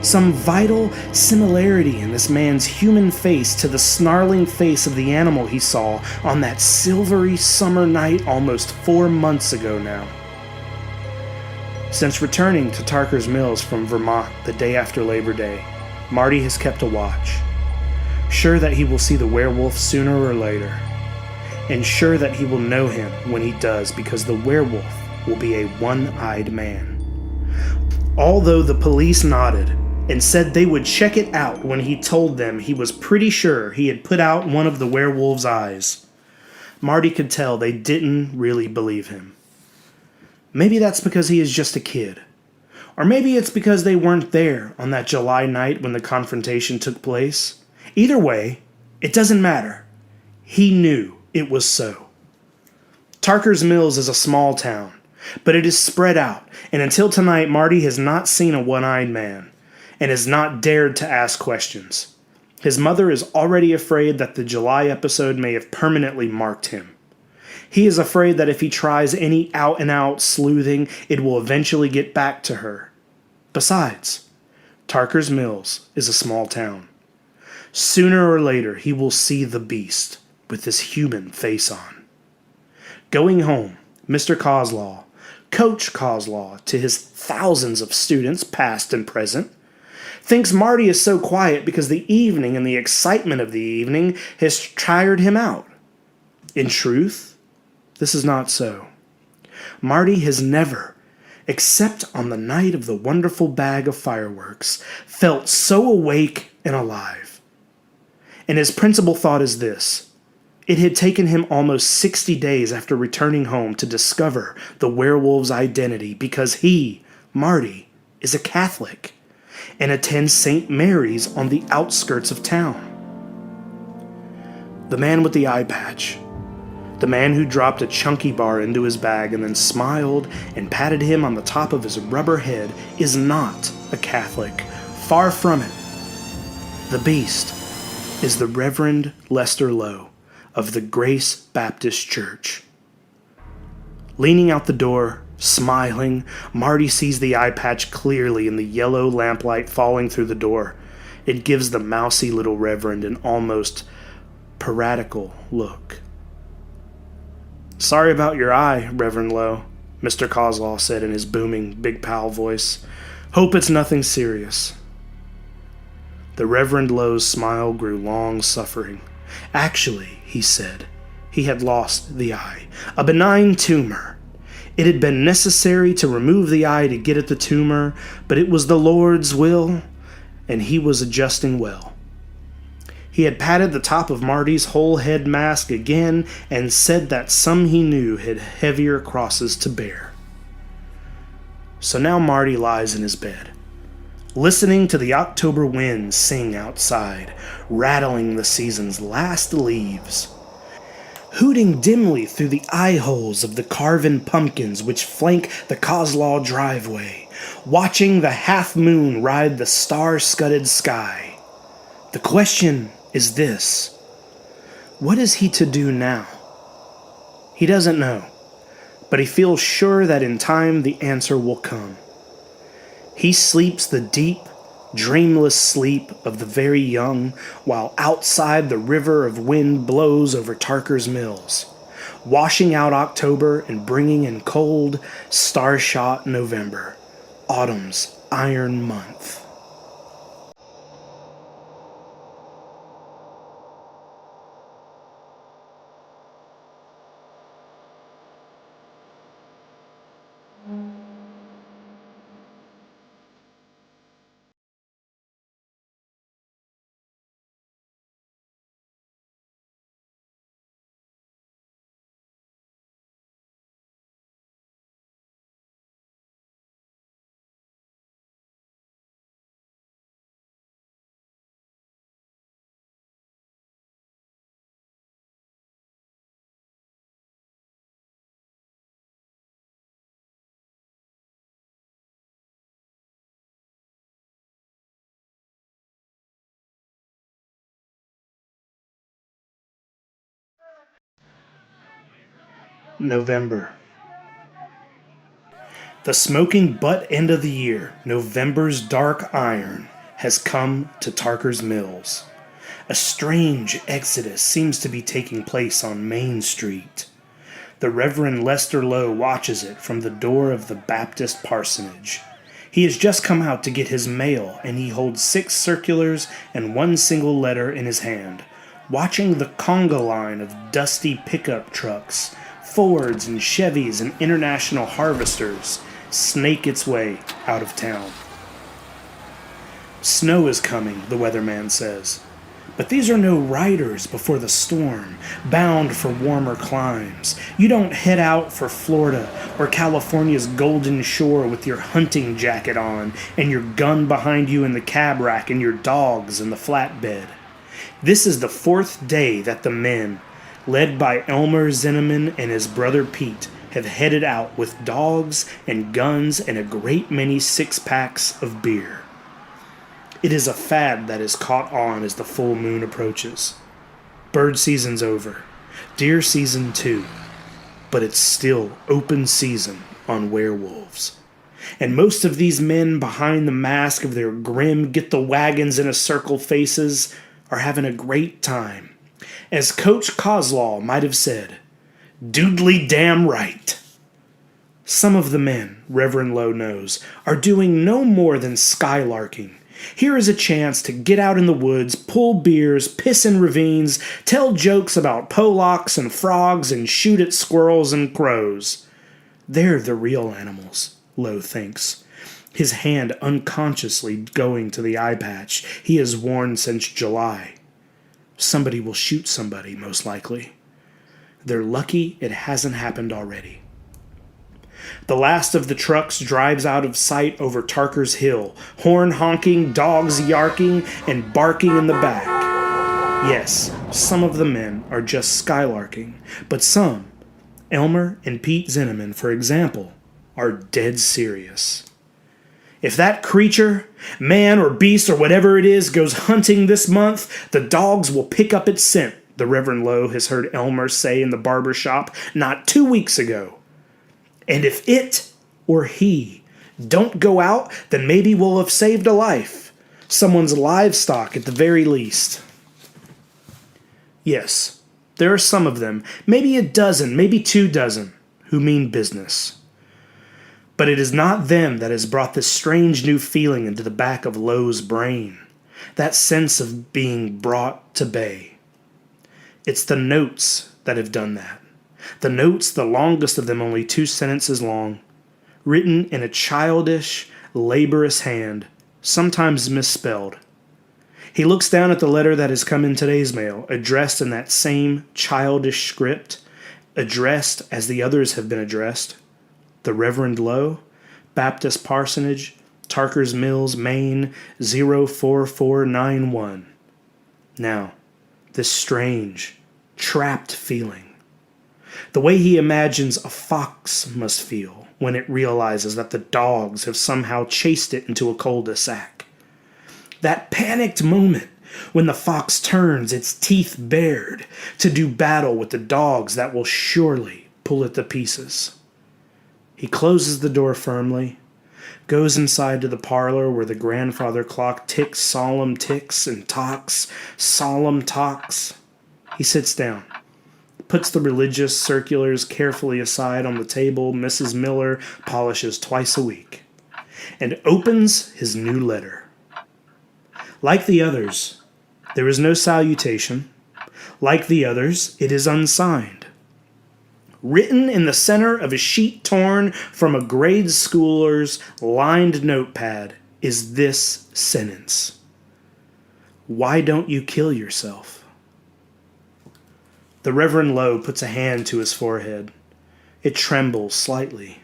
Some vital similarity in this man's human face to the snarling face of the animal he saw on that silvery summer night almost 4 months ago now. Since returning to Tarker's Mills from Vermont the day after Labor Day, Marty has kept a watch. Sure that he will see the werewolf sooner or later. And sure that he will know him when he does, because the werewolf will be a one-eyed man. Although the police nodded and said they would check it out when he told them he was pretty sure he had put out one of the werewolf's eyes, Marty could tell they didn't really believe him. Maybe that's because he is just a kid. Or maybe it's because they weren't there on that July night when the confrontation took place. Either way, it doesn't matter. He knew it was so. Tarker's Mills is a small town, but it is spread out, and until tonight Marty has not seen a one-eyed man, and has not dared to ask questions. His mother is already afraid that the July episode may have permanently marked him. He is afraid that if he tries any out-and-out sleuthing, it will eventually get back to her. Besides, Tarker's Mills is a small town. Sooner or later, he will see the beast with his human face on. Going home, Mr. Coslaw, Coach Coslaw, to his thousands of students, past and present, thinks Marty is so quiet because the evening and the excitement of the evening has tired him out. In truth, this is not so. Marty has never, except on the night of the wonderful bag of fireworks, felt so awake and alive. And his principal thought is this: it had taken him almost 60 days after returning home to discover the werewolf's identity because he, Marty, is a Catholic and attends St. Mary's on the outskirts of town. The man with the eye patch, the man who dropped a chunky bar into his bag and then smiled and patted him on the top of his rubber head, is not a Catholic. Far from it. The beast is the Reverend Lester Lowe of the Grace Baptist Church. Leaning out the door, smiling, Marty sees the eye patch clearly in the yellow lamplight falling through the door. It gives the mousy little Reverend an almost piratical look. "Sorry about your eye, Reverend Lowe," Mr. Coslaw said in his booming, big pal voice. "Hope it's nothing serious." The Reverend Lowe's smile grew long-suffering. Actually, he said, he had lost the eye. A benign tumor. It had been necessary to remove the eye to get at the tumor, but it was the Lord's will, and he was adjusting well. He had patted the top of Marty's whole head mask again and said that some he knew had heavier crosses to bear. So now Marty lies in his bed, listening to the October winds sing outside, rattling the season's last leaves, hooting dimly through the eye holes of the carven pumpkins which flank the Coslaw driveway, watching the half-moon ride the star-studded sky. The question is this: what is he to do now? He doesn't know, but he feels sure that in time the answer will come. He sleeps the deep, dreamless sleep of the very young, while outside the river of wind blows over Tarker's Mills, washing out October and bringing in cold, star-shot November, autumn's iron month. November. The smoking butt end of the year, November's dark iron, has come to Tarker's Mills. A strange exodus seems to be taking place on Main Street. The Reverend Lester Lowe watches it from the door of the Baptist parsonage. He has just come out to get his mail, and he holds 6 circulars and 1 single letter in his hand, watching the conga line of dusty pickup trucks, Fords and Chevys and International Harvesters snake its way out of town. Snow is coming, the weatherman says. But these are no riders before the storm, bound for warmer climes. You don't head out for Florida or California's Golden Shore with your hunting jacket on and your gun behind you in the cab rack and your dogs in the flatbed. This is the 4th day that the men, led by Elmer Zinneman and his brother Pete, have headed out with dogs and guns and a great many 6-packs of beer. It is a fad that is caught on as the full moon approaches. Bird season's over. Deer season too. But it's still open season on werewolves. And most of these men behind the mask of their grim get-the-wagons-in-a-circle faces are having a great time. As Coach Coslaw might have said, "Doodly damn right." Some of the men, Reverend Lowe knows, are doing no more than skylarking. Here is a chance to get out in the woods, pull beers, piss in ravines, tell jokes about polacks and frogs, and shoot at squirrels and crows. They're the real animals, Lowe thinks, his hand unconsciously going to the eye patch he has worn since July. Somebody will shoot somebody, most likely. They're lucky it hasn't happened already. The last of the trucks drives out of sight over Tarker's Hill, horn honking, dogs yarking, and barking in the back. Yes, some of the men are just skylarking, but some, Elmer and Pete Zinneman, for example, are dead serious. If that creature, man or beast or whatever it is, goes hunting this month, the dogs will pick up its scent, the Reverend Lowe has heard Elmer say in the barber shop not 2 weeks ago. And if it or he don't go out, then maybe we'll have saved a life. Someone's livestock at the very least. Yes, there are some of them, maybe a dozen, maybe 2 dozen, who mean business. But it is not them that has brought this strange new feeling into the back of Lowe's brain, that sense of being brought to bay. It's the notes that have done that. The notes, the longest of them only 2 sentences long, written in a childish, laborious hand, sometimes misspelled. He looks down at the letter that has come in today's mail, addressed in that same childish script, addressed as the others have been addressed. The Reverend Lowe, Baptist Parsonage, Tarker's Mills, Maine, 04491. Now, this strange, trapped feeling. The way he imagines a fox must feel when it realizes that the dogs have somehow chased it into a cul-de-sac. That panicked moment when the fox turns, its teeth bared, to do battle with the dogs that will surely pull it to pieces. He closes the door firmly, goes inside to the parlor where the grandfather clock ticks solemn ticks and talks solemn talks. He sits down, puts the religious circulars carefully aside on the table Mrs. Miller polishes twice a week, and opens his new letter. Like the others, there is no salutation. Like the others, it is unsigned. Written in the center of a sheet torn from a grade schooler's lined notepad is this sentence: "Why don't you kill yourself?" The Reverend Lowe puts a hand to his forehead. It trembles slightly.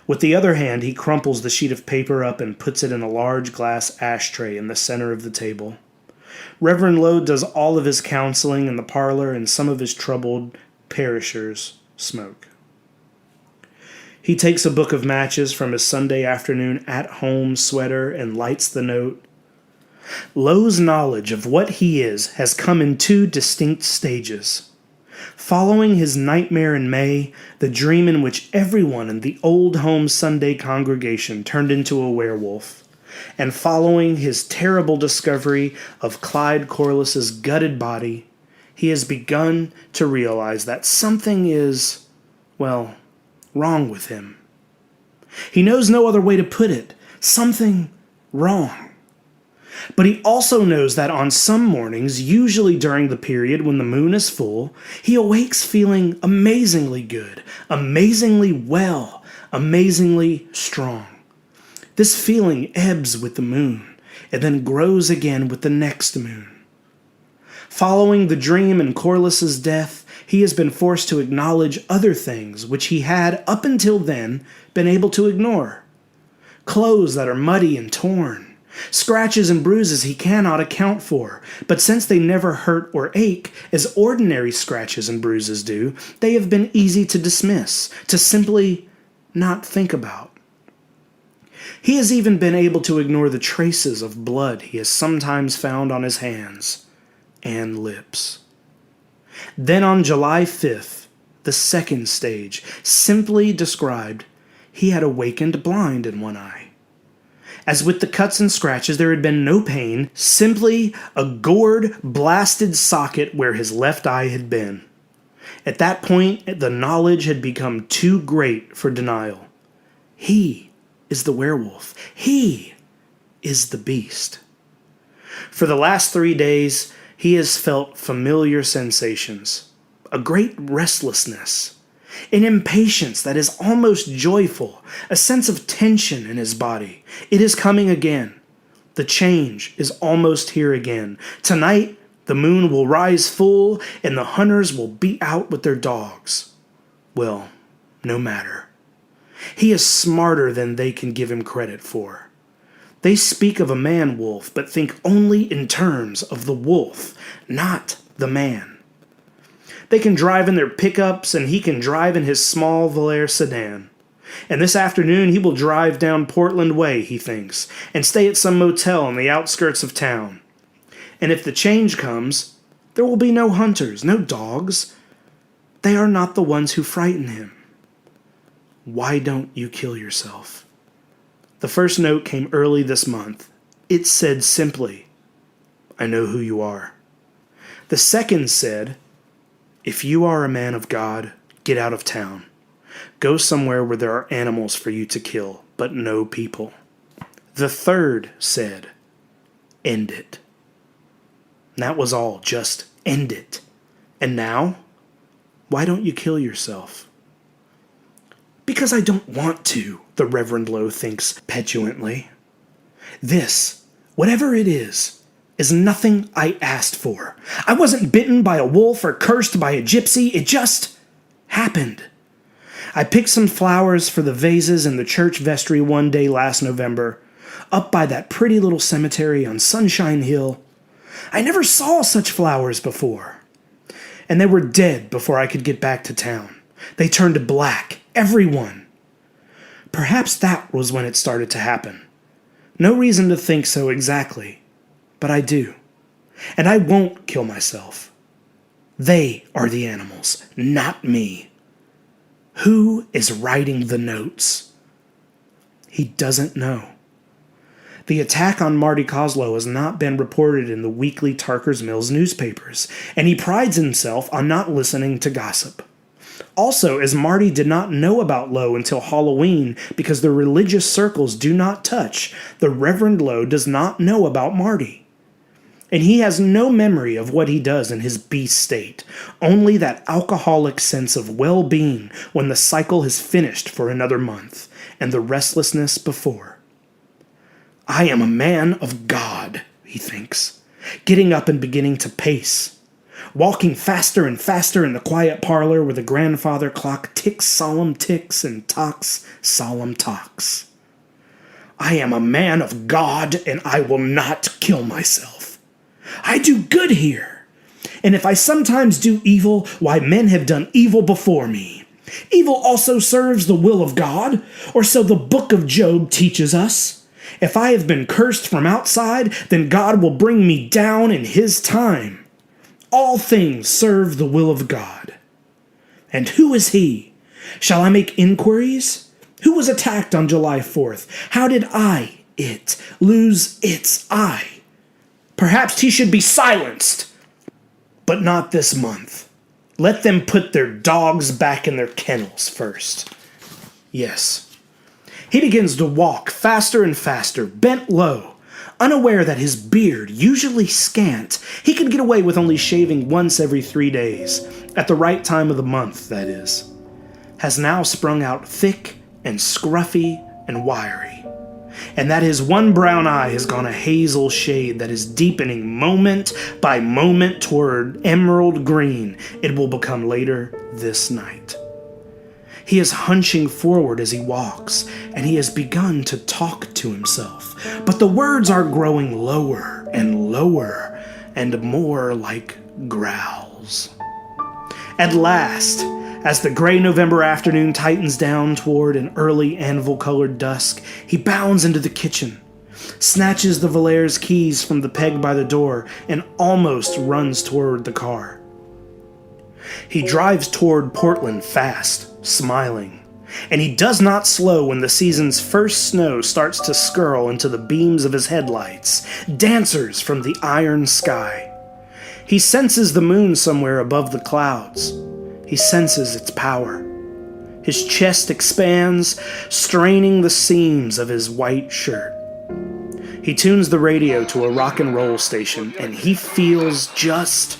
With the other hand, he crumples the sheet of paper up and puts it in a large glass ashtray in the center of the table. Reverend Lowe does all of his counseling in the parlor, and some of his troubled parishioners smoke. He takes a book of matches from his Sunday afternoon at-home sweater and lights the note. Lowe's knowledge of what he is has come in 2 distinct stages. Following his nightmare in May, the dream in which everyone in the Old Home Sunday congregation turned into a werewolf, and following his terrible discovery of Clyde Corliss's gutted body, he has begun to realize that something is, well, wrong with him. He knows no other way to put it. Something wrong. But he also knows that on some mornings, usually during the period when the moon is full, he awakes feeling amazingly good, amazingly well, amazingly strong. This feeling ebbs with the moon, and then grows again with the next moon. Following the dream and Corliss's death, he has been forced to acknowledge other things which he had, up until then, been able to ignore. Clothes that are muddy and torn. Scratches and bruises he cannot account for, but since they never hurt or ache, as ordinary scratches and bruises do, they have been easy to dismiss, to simply not think about. He has even been able to ignore the traces of blood he has sometimes found on his hands and lips. Then on July 5th, the second stage, simply described, he had awakened blind in one eye. As with the cuts and scratches, there had been no pain, simply a gored, blasted socket where his left eye had been. At that point, the knowledge had become too great for denial. He is the werewolf. He is the beast. For the last 3 days, he has felt familiar sensations, a great restlessness, an impatience that is almost joyful, a sense of tension in his body. It is coming again. The change is almost here again. Tonight, the moon will rise full, and the hunters will be out with their dogs. Well, no matter. He is smarter than they can give him credit for. They speak of a man-wolf, but think only in terms of the wolf, not the man. They can drive in their pickups, and he can drive in his small Volare sedan. And this afternoon he will drive down Portland Way, he thinks, and stay at some motel on the outskirts of town. And if the change comes, there will be no hunters, no dogs. They are not the ones who frighten him. Why don't you kill yourself? The first note came early this month. It said simply, I know who you are. The second said, if you are a man of God, get out of town. Go somewhere where there are animals for you to kill, but no people. The third said, end it. And that was all, just end it. And now, why don't you kill yourself? Because I don't want to, the Reverend Lowe thinks petulantly. This, whatever it is nothing I asked for. I wasn't bitten by a wolf or cursed by a gypsy. It just happened. I picked some flowers for the vases in the church vestry one day last November, up by that pretty little cemetery on Sunshine Hill. I never saw such flowers before. And they were dead before I could get back to town. They turned black, everyone. Perhaps that was when it started to happen. No reason to think so exactly, but I do. And I won't kill myself. They are the animals, not me. Who is writing the notes? He doesn't know. The attack on Marty Coslow has not been reported in the weekly Tarker's Mills newspapers, and he prides himself on not listening to gossip. Also, as Marty did not know about Lowe until Halloween because the religious circles do not touch, the Reverend Lowe does not know about Marty. And he has no memory of what he does in his beast state, only that alcoholic sense of well-being when the cycle has finished for another month, and the restlessness before. I am a man of God, he thinks, getting up and beginning to pace, walking faster and faster in the quiet parlor where the grandfather clock ticks solemn ticks and talks solemn talks. I am a man of God, and I will not kill myself. I do good here, and if I sometimes do evil, why, men have done evil before me. Evil also serves the will of God, or so the book of Job teaches us. If I have been cursed from outside, then God will bring me down in his time. All things serve the will of God. And who is he? Shall I make inquiries? Who was attacked on July 4th? How did it, lose its eye? Perhaps he should be silenced. But not this month. Let them put their dogs back in their kennels first. Yes. He begins to walk faster and faster, bent low, unaware that his beard, usually scant, he could get away with only shaving once every 3 days, at the right time of the month, that is, has now sprung out thick and scruffy and wiry, and that his one brown eye has gone a hazel shade that is deepening moment by moment toward emerald green it will become later this night. He is hunching forward as he walks, and he has begun to talk to himself. But the words are growing lower and lower, and more like growls. At last, as the gray November afternoon tightens down toward an early anvil-colored dusk, he bounds into the kitchen, snatches the Valaire's keys from the peg by the door, and almost runs toward the car. He drives toward Portland fast, smiling. And he does not slow when the season's first snow starts to skirl into the beams of his headlights, dancers from the iron sky. He senses the moon somewhere above the clouds. He senses its power. His chest expands, straining the seams of his white shirt. He tunes the radio to a rock and roll station, and he feels just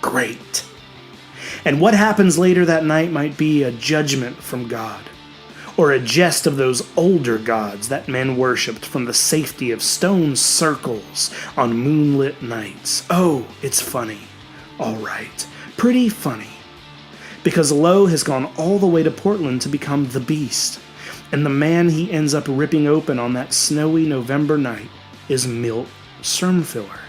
great. And what happens later that night might be a judgment from God, or a jest of those older gods that men worshipped from the safety of stone circles on moonlit nights. Oh, it's funny. All right. Pretty funny. Because Lowe has gone all the way to Portland to become the Beast, and the man he ends up ripping open on that snowy November night is Milt Strumfiller,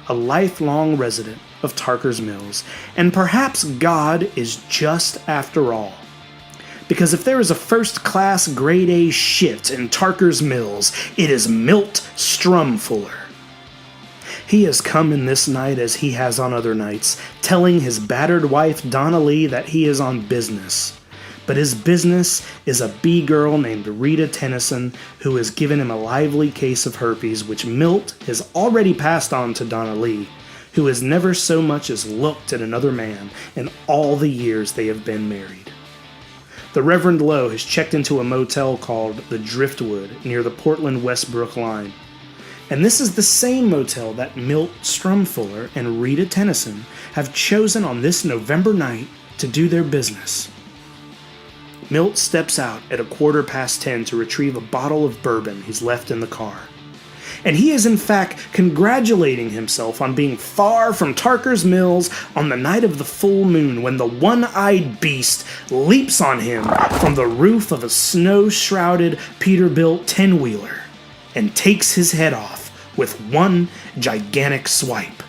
a lifelong resident of Tarker's Mills, and perhaps God is just after all. Because if there is a first-class grade A shit in Tarker's Mills, it is Milt Strumfiller. He has come in this night as he has on other nights, telling his battered wife Donna Lee that he is on business. But his business is a bee-girl named Rita Tennyson who has given him a lively case of herpes, which Milt has already passed on to Donna Lee, who has never so much as looked at another man in all the years they have been married. The Reverend Lowe has checked into a motel called the Driftwood near the Portland-Westbrook line. And this is the same motel that Milt Strumfiller and Rita Tennyson have chosen on this November night to do their business. Milt steps out at 10:15 to retrieve a bottle of bourbon he's left in the car. And he is in fact congratulating himself on being far from Tarker's Mills on the night of the full moon when the one-eyed beast leaps on him from the roof of a snow-shrouded Peterbilt 10-wheeler and takes his head off with one gigantic swipe.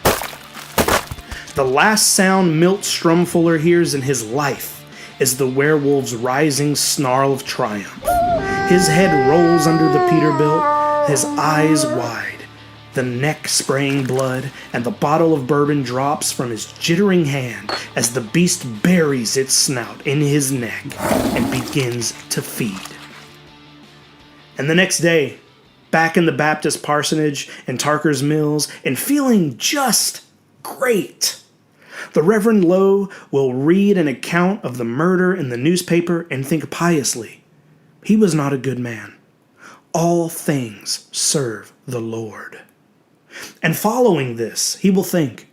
The last sound Milt Strumfiller hears in his life is the werewolf's rising snarl of triumph. His head rolls under the Peterbilt, his eyes wide, the neck spraying blood, and the bottle of bourbon drops from his jittering hand as the beast buries its snout in his neck and begins to feed. And the next day, back in the Baptist parsonage in Tarker's Mills, and feeling just great, the Reverend Lowe will read an account of the murder in the newspaper and think piously, he was not a good man. All things serve the Lord. And following this, he will think,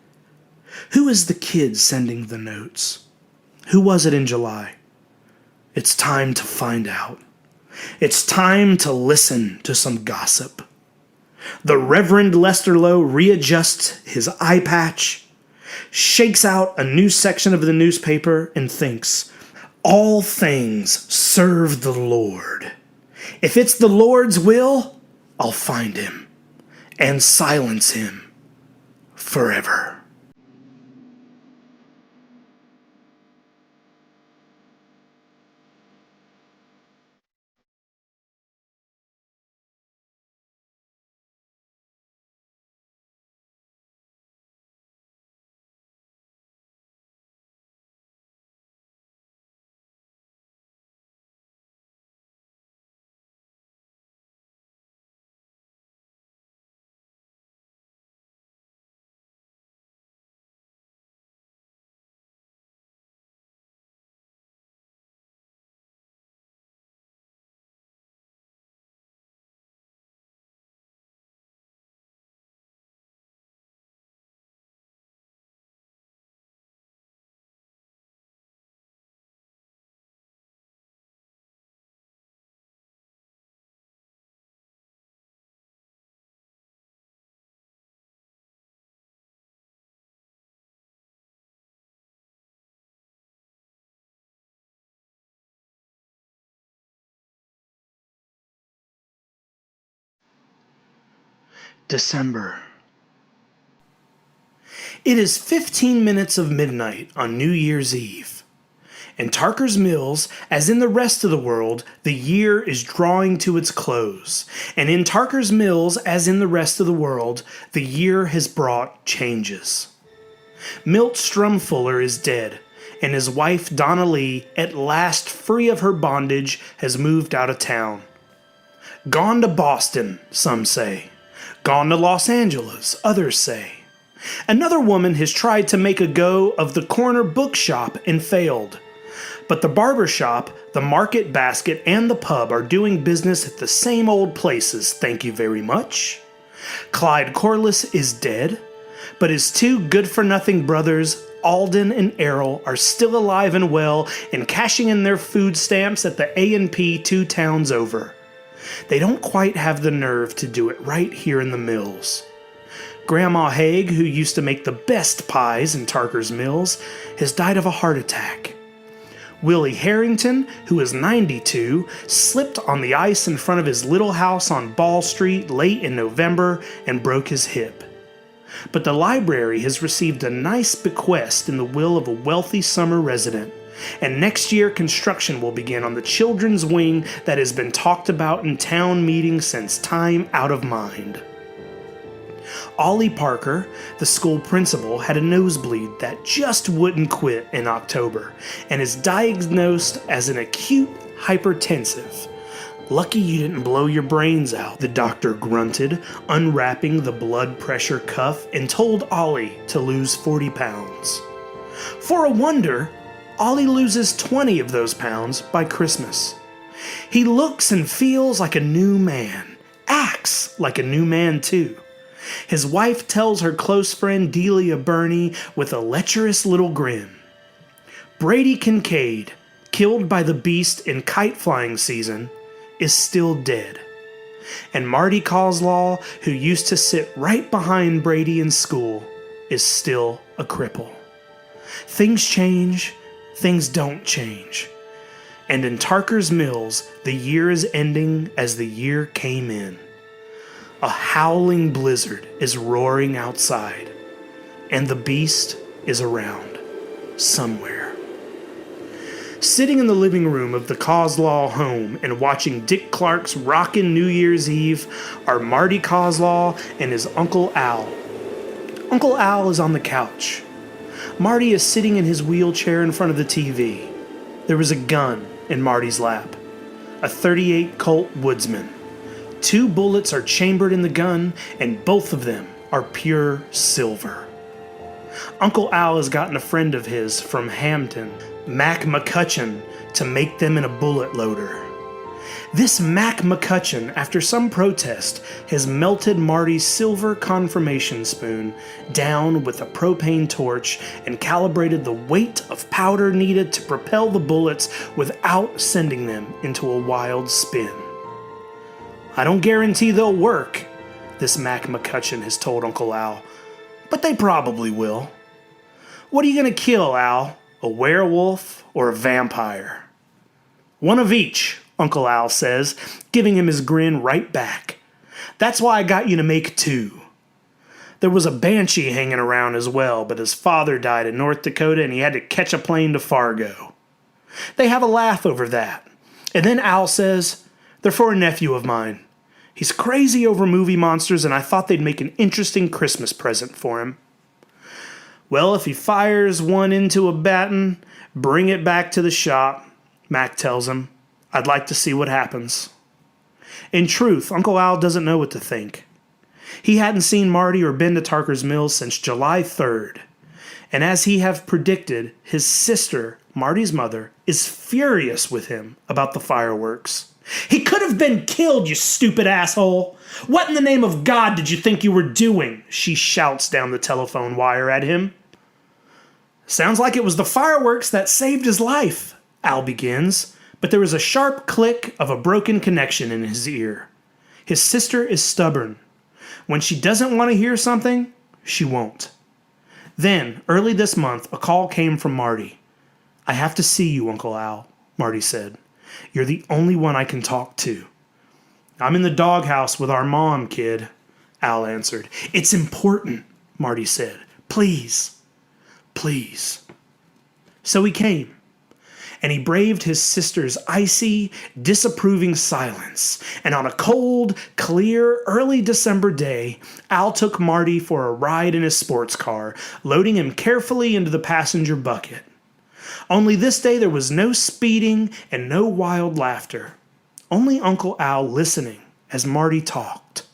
who is the kid sending the notes? Who was it in July? It's time to find out. It's time to listen to some gossip. The Reverend Lester Lowe readjusts his eye patch, shakes out a new section of the newspaper, and thinks, all things serve the Lord. If it's the Lord's will, I'll find him and silence him forever. December. It is 15 minutes of midnight on New Year's Eve. In Tarker's Mills, as in the rest of the world, the year is drawing to its close. And in Tarker's Mills, as in the rest of the world, the year has brought changes. Milt Strumfiller is dead, and his wife Donna Lee, at last free of her bondage, has moved out of town. Gone to Boston, some say. Gone to Los Angeles, others say. Another woman has tried to make a go of the corner bookshop and failed. But the barber shop, the market basket, and the pub are doing business at the same old places, thank you very much. Clyde Corliss is dead, but his two good-for-nothing brothers, Alden and Errol, are still alive and well and cashing in their food stamps at the A&P 2 towns over. They don't quite have the nerve to do it right here in the mills. Grandma Haig, who used to make the best pies in Tarker's Mills, has died of a heart attack. Willie Harrington, who is 92, slipped on the ice in front of his little house on Ball Street late in November and broke his hip. But the library has received a nice bequest in the will of a wealthy summer resident, and next year construction will begin on the children's wing that has been talked about in town meetings since time out of mind. Ollie Parker, the school principal, had a nosebleed that just wouldn't quit in October and is diagnosed as an acute hypertensive. Lucky you didn't blow your brains out, the doctor grunted, unwrapping the blood pressure cuff, and told Ollie to lose 40 pounds. For a wonder, Ollie loses 20 of those pounds by Christmas. He looks and feels like a new man, acts like a new man too. His wife tells her close friend Delia Burney with a lecherous little grin. Brady Kincaid, killed by the beast in kite flying season, is still dead. And Marty Coslaw, who used to sit right behind Brady in school, is still a cripple. Things change, things don't change. And in Tarker's Mills, the year is ending as the year came in. A howling blizzard is roaring outside, and the beast is around, somewhere. Sitting in the living room of the Coslaw home and watching Dick Clark's Rockin' New Year's Eve are Marty Coslaw and his Uncle Al. Uncle Al is on the couch. Marty is sitting in his wheelchair in front of the TV. There is a gun in Marty's lap, a .38 Colt Woodsman. 2 bullets are chambered in the gun, and both of them are pure silver. Uncle Al has gotten a friend of his from Hampton, Mac McCutcheon, to make them in a bullet loader. This Mac McCutcheon, after some protest, has melted Marty's silver confirmation spoon down with a propane torch and calibrated the weight of powder needed to propel the bullets without sending them into a wild spin. I don't guarantee they'll work, this Mac McCutcheon has told Uncle Al, but they probably will. What are you going to kill, Al? A werewolf or a vampire? One of each, Uncle Al says, giving him his grin right back. That's why I got you to make 2. There was a banshee hanging around as well, but his father died in North Dakota and he had to catch a plane to Fargo. They have a laugh over that. And then Al says, they're for a nephew of mine. He's crazy over movie monsters, and I thought they'd make an interesting Christmas present for him. Well, if he fires one into a batten, bring it back to the shop, Mac tells him. I'd like to see what happens. In truth, Uncle Al doesn't know what to think. He hadn't seen Marty or been to Tarker's Mills since July 3rd. And as he have predicted, his sister, Marty's mother, is furious with him about the fireworks. He could have been killed, you stupid asshole! What in the name of God did you think you were doing? She shouts down the telephone wire at him. Sounds like it was the fireworks that saved his life, Al begins, but there is a sharp click of a broken connection in his ear. His sister is stubborn. When she doesn't want to hear something, she won't. Then, early this month, a call came from Marty. I have to see you, Uncle Al, Marty said. You're the only one I can talk to. I'm in the doghouse with our mom, kid, Al answered. It's important, Marty said. Please, please. So he came, and he braved his sister's icy, disapproving silence. And on a cold, clear, early December day, Al took Marty for a ride in his sports car, loading him carefully into the passenger bucket. Only this day there was no speeding and no wild laughter. Only Uncle Al listening as Marty talked.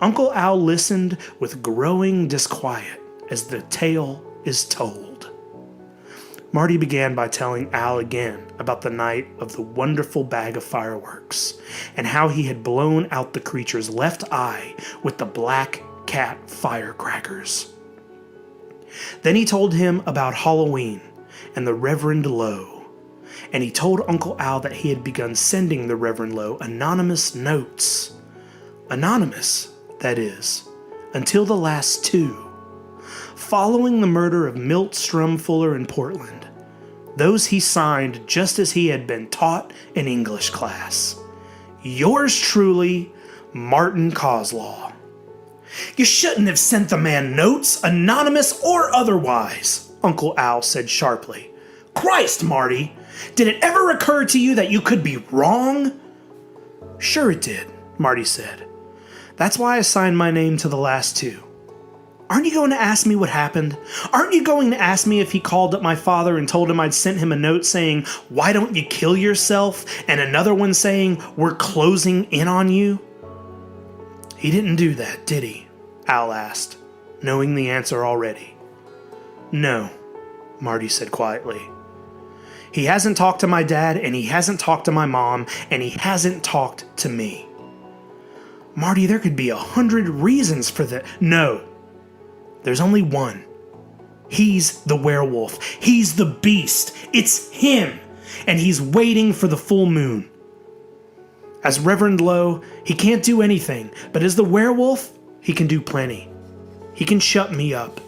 Uncle Al listened with growing disquiet as the tale is told. Marty began by telling Al again about the night of the wonderful bag of fireworks and how he had blown out the creature's left eye with the black cat firecrackers. Then he told him about Halloween and the Reverend Lowe, and he told Uncle Al that he had begun sending the Reverend Lowe anonymous notes. Anonymous, that is, until the last two. Following the murder of Milt Strumfuller in Portland, those he signed just as he had been taught in English class. Yours truly, Martin Coslaw. You shouldn't have sent the man notes, anonymous or otherwise, Uncle Al said sharply. Christ, Marty, did it ever occur to you that you could be wrong? Sure it did, Marty said. That's why I signed my name to the last two. Aren't you going to ask me what happened? Aren't you going to ask me if he called up my father and told him I'd sent him a note saying, why don't you kill yourself? And another one saying, we're closing in on you? He didn't do that, did he? Al asked, knowing the answer already. No, Marty said quietly. He hasn't talked to my dad, and he hasn't talked to my mom, and he hasn't talked to me. Marty, there could be 100 reasons for that. No. There's only one. He's the werewolf. He's the beast. It's him. And he's waiting for the full moon. As Reverend Lowe, he can't do anything. But as the werewolf, he can do plenty. He can shut me up.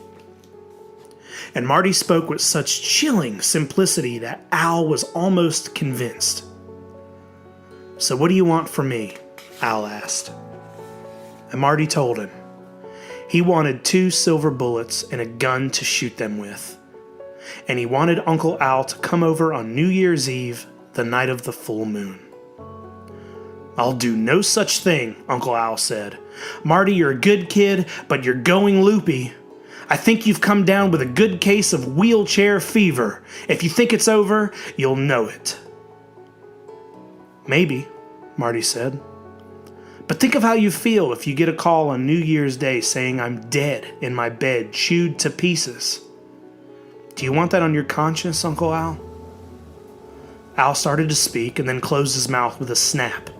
And Marty spoke with such chilling simplicity that Al was almost convinced. So what do you want from me? Al asked. And Marty told him. He wanted 2 silver bullets and a gun to shoot them with. And he wanted Uncle Al to come over on New Year's Eve, the night of the full moon. I'll do no such thing, Uncle Al said. Marty, you're a good kid, but you're going loopy. I think you've come down with a good case of wheelchair fever. If you think it's over, you'll know it. Maybe, Marty said. But think of how you feel if you get a call on New Year's Day saying I'm dead in my bed, chewed to pieces. Do you want that on your conscience, Uncle Al? Al started to speak and then closed his mouth with a snap.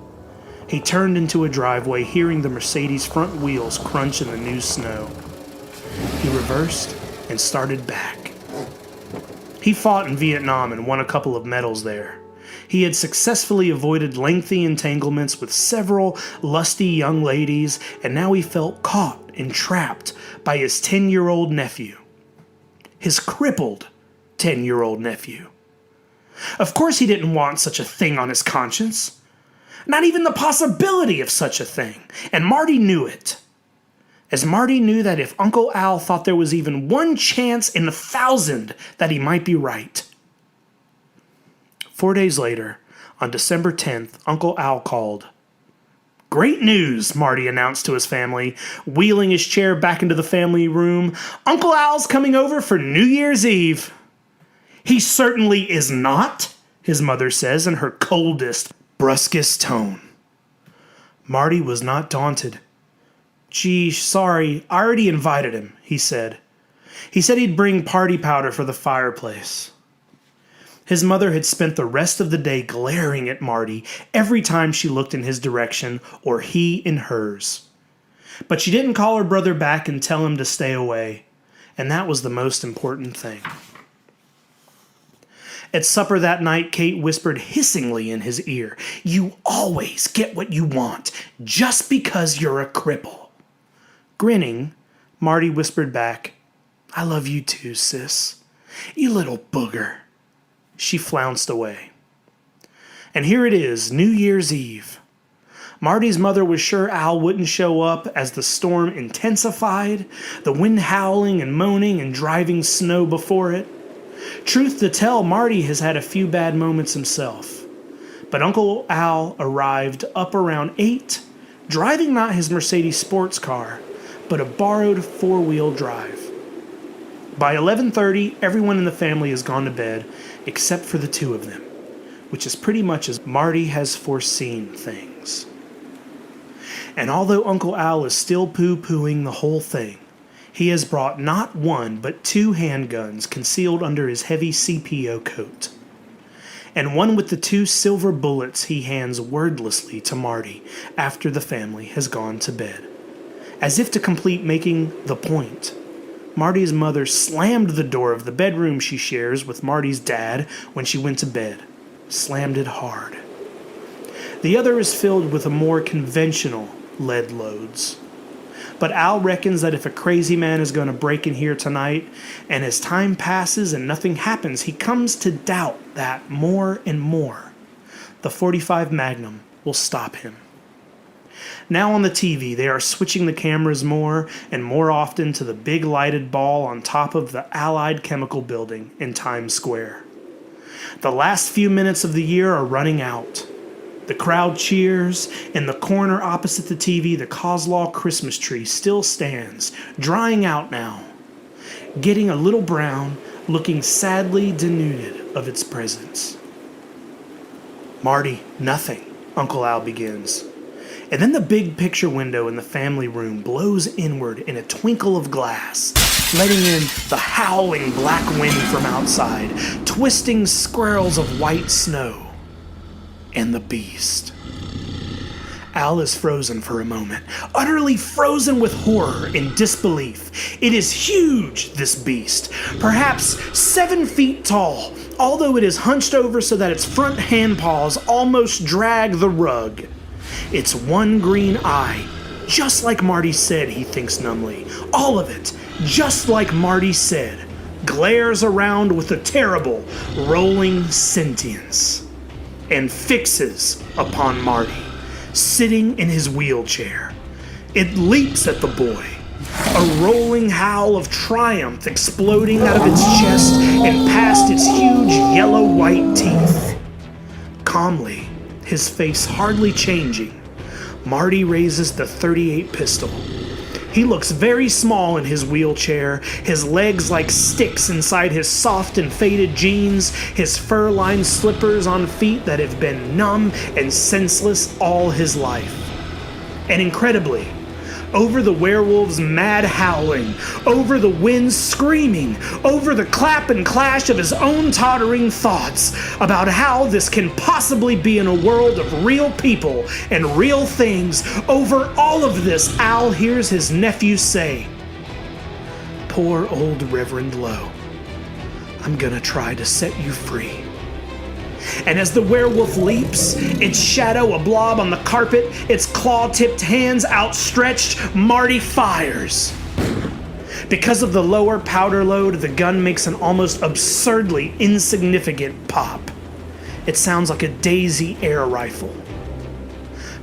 He turned into a driveway, hearing the Mercedes' front wheels crunch in the new snow. He reversed and started back. He fought in Vietnam and won a couple of medals there. He had successfully avoided lengthy entanglements with several lusty young ladies, and now he felt caught and trapped by his 10-year-old nephew. His crippled 10-year-old nephew. Of course he didn't want such a thing on his conscience. Not even the possibility of such a thing, and Marty knew it. As Marty knew that if Uncle Al thought there was even one chance in 1,000 that he might be right. 4 days later, on December 10th, Uncle Al called. Great news, Marty announced to his family, wheeling his chair back into the family room. Uncle Al's coming over for New Year's Eve. He certainly is not, his mother says in her coldest, brusquest tone. Marty was not daunted. Gee, sorry, I already invited him, he said. He said he'd bring party powder for the fireplace. His mother had spent the rest of the day glaring at Marty every time she looked in his direction or he in hers. But she didn't call her brother back and tell him to stay away, and that was the most important thing. At supper that night, Kate whispered hissingly in his ear, "You always get what you want, just because you're a cripple." Grinning, Marty whispered back, "I love you too, sis. You little booger." She flounced away. And here it is, New Year's Eve. Marty's mother was sure Al wouldn't show up as the storm intensified, the wind howling and moaning and driving snow before it. Truth to tell, Marty has had a few bad moments himself. But Uncle Al arrived up around 8, driving not his Mercedes sports car, but a borrowed 4-wheel drive. By 11:30, everyone in the family has gone to bed, except for the two of them, which is pretty much as Marty has foreseen things. And although Uncle Al is still poo-pooing the whole thing, he has brought not one, but 2 handguns concealed under his heavy CPO coat. And one with the 2 silver bullets he hands wordlessly to Marty after the family has gone to bed. As if to complete making the point, Marty's mother slammed the door of the bedroom she shares with Marty's dad when she went to bed. Slammed it hard. The other is filled with a more conventional lead loads. But Al reckons that if a crazy man is going to break in here tonight, and as time passes and nothing happens, he comes to doubt that more and more. The .45 Magnum will stop him. Now on the TV, they are switching the cameras more and more often to the big lighted ball on top of the Allied Chemical Building in Times Square. The last few minutes of the year are running out. The crowd cheers. In the corner opposite the TV, the Coslaw Christmas tree still stands, drying out now, getting a little brown, looking sadly denuded of its presence. "Marty, nothing," Uncle Al begins. And then the big picture window in the family room blows inward in a twinkle of glass, letting in the howling black wind from outside, twisting swirls of white snow, and the beast. Al is frozen for a moment, utterly frozen with horror and disbelief. It is huge, this beast, perhaps 7 feet tall, although it is hunched over so that its front hand paws almost drag the rug. Its one green eye, just like Marty said, he thinks numbly, all of it, just like Marty said, glares around with a terrible, rolling sentience, and fixes upon Marty, sitting in his wheelchair. It leaps at the boy, a rolling howl of triumph exploding out of its chest and past its huge yellow-white teeth. Calmly, his face hardly changing, Marty raises the .38 pistol. He looks very small in his wheelchair, his legs like sticks inside his soft and faded jeans, his fur-lined slippers on feet that have been numb and senseless all his life. And incredibly, over the werewolf's mad howling, over the wind's screaming, over the clap and clash of his own tottering thoughts about how this can possibly be in a world of real people and real things, over all of this, Al hears his nephew say, "Poor old Reverend Lowe, I'm gonna try to set you free." And as the werewolf leaps, its shadow a blob on the carpet, its claw-tipped hands outstretched, Marty fires. Because of the lower powder load, the gun makes an almost absurdly insignificant pop. It sounds like a Daisy air rifle.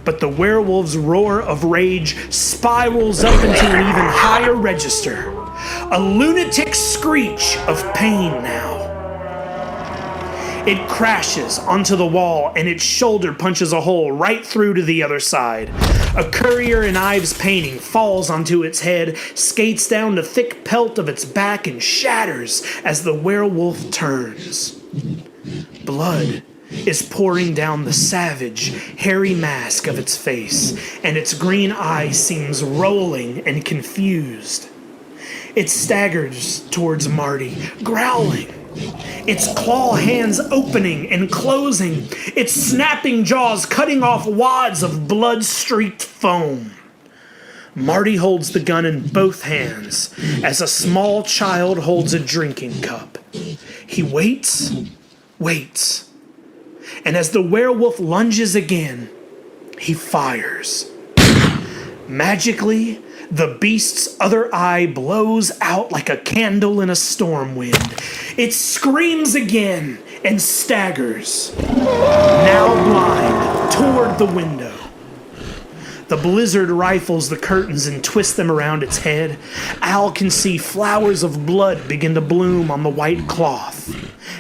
But the werewolf's roar of rage spirals up into an even higher register, a lunatic screech of pain now. It crashes onto the wall and its shoulder punches a hole right through to the other side. A Currier and Ives painting falls onto its head, skates down the thick pelt of its back and shatters as the werewolf turns. Blood is pouring down the savage, hairy mask of its face, and its green eye seems rolling and confused. It staggers towards Marty, growling. Its claw hands opening and closing, its snapping jaws cutting off wads of blood-streaked foam. Marty holds the gun in both hands, as a small child holds a drinking cup. He waits, and as the werewolf lunges again, he fires. Magically, the beast's other eye blows out like a candle in a storm wind. It screams again and staggers, now blind, toward the window. The blizzard rifles the curtains and twists them around its head. Al can see flowers of blood begin to bloom on the white cloth,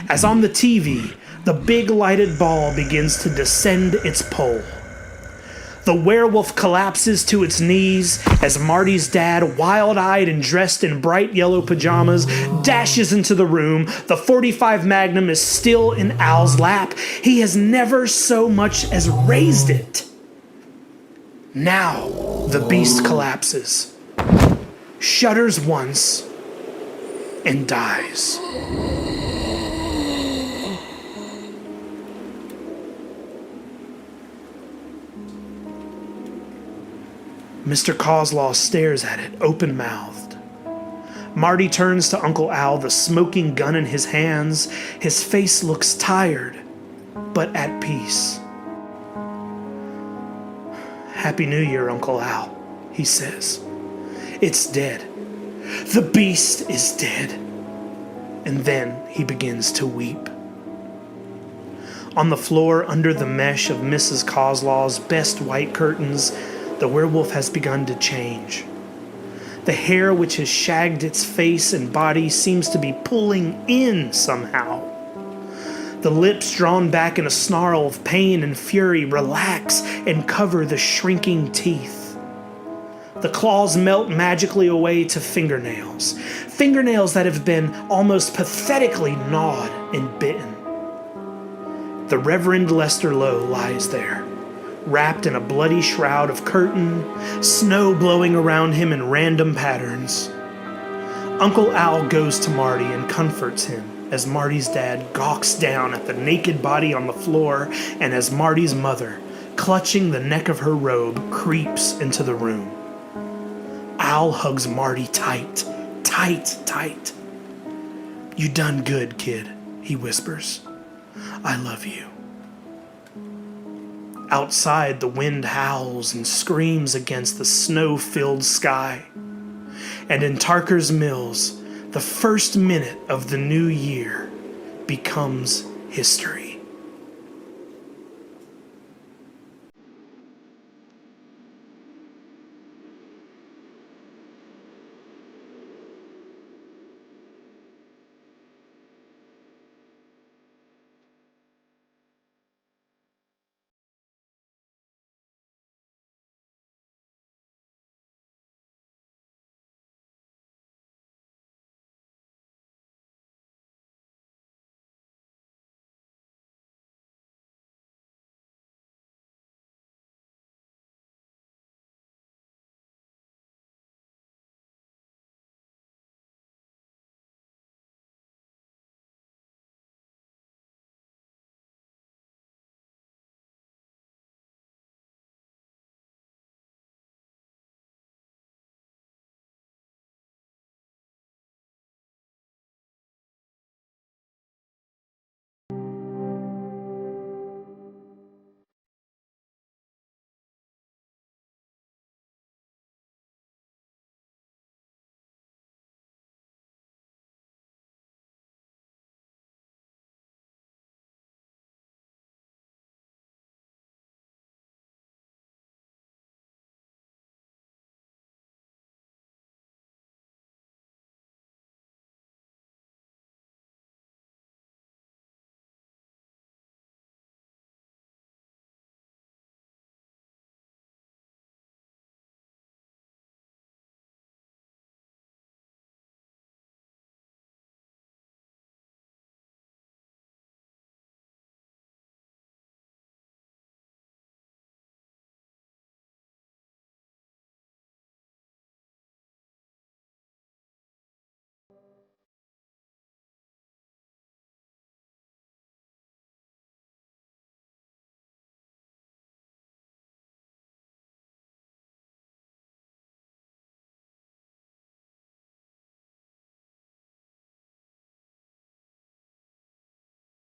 as on the TV, the big lighted ball begins to descend its pole. The werewolf collapses to its knees as Marty's dad, wild-eyed and dressed in bright yellow pajamas, dashes into the room. The .45 Magnum is still in Al's lap. He has never so much as raised it. Now the beast collapses, shudders once, and dies. Mr. Coslaw stares at it, open-mouthed. Marty turns to Uncle Al, the smoking gun in his hands. His face looks tired, but at peace. "Happy New Year, Uncle Al," he says. "It's dead. The beast is dead." And then he begins to weep. On the floor, under the mesh of Mrs. Coslaw's best white curtains, the werewolf has begun to change. The hair which has shagged its face and body seems to be pulling in somehow. The lips, drawn back in a snarl of pain and fury, relax and cover the shrinking teeth. The claws melt magically away to fingernails. Fingernails that have been almost pathetically gnawed and bitten. The Reverend Lester Lowe lies there, wrapped in a bloody shroud of curtain, snow blowing around him in random patterns. Uncle Al goes to Marty and comforts him as Marty's dad gawks down at the naked body on the floor and as Marty's mother, clutching the neck of her robe, creeps into the room. Al hugs Marty tight, tight, tight. "You done good, kid," he whispers. "I love you." Outside, the wind howls and screams against the snow-filled sky. And in Tarker's Mills, the first minute of the new year becomes history.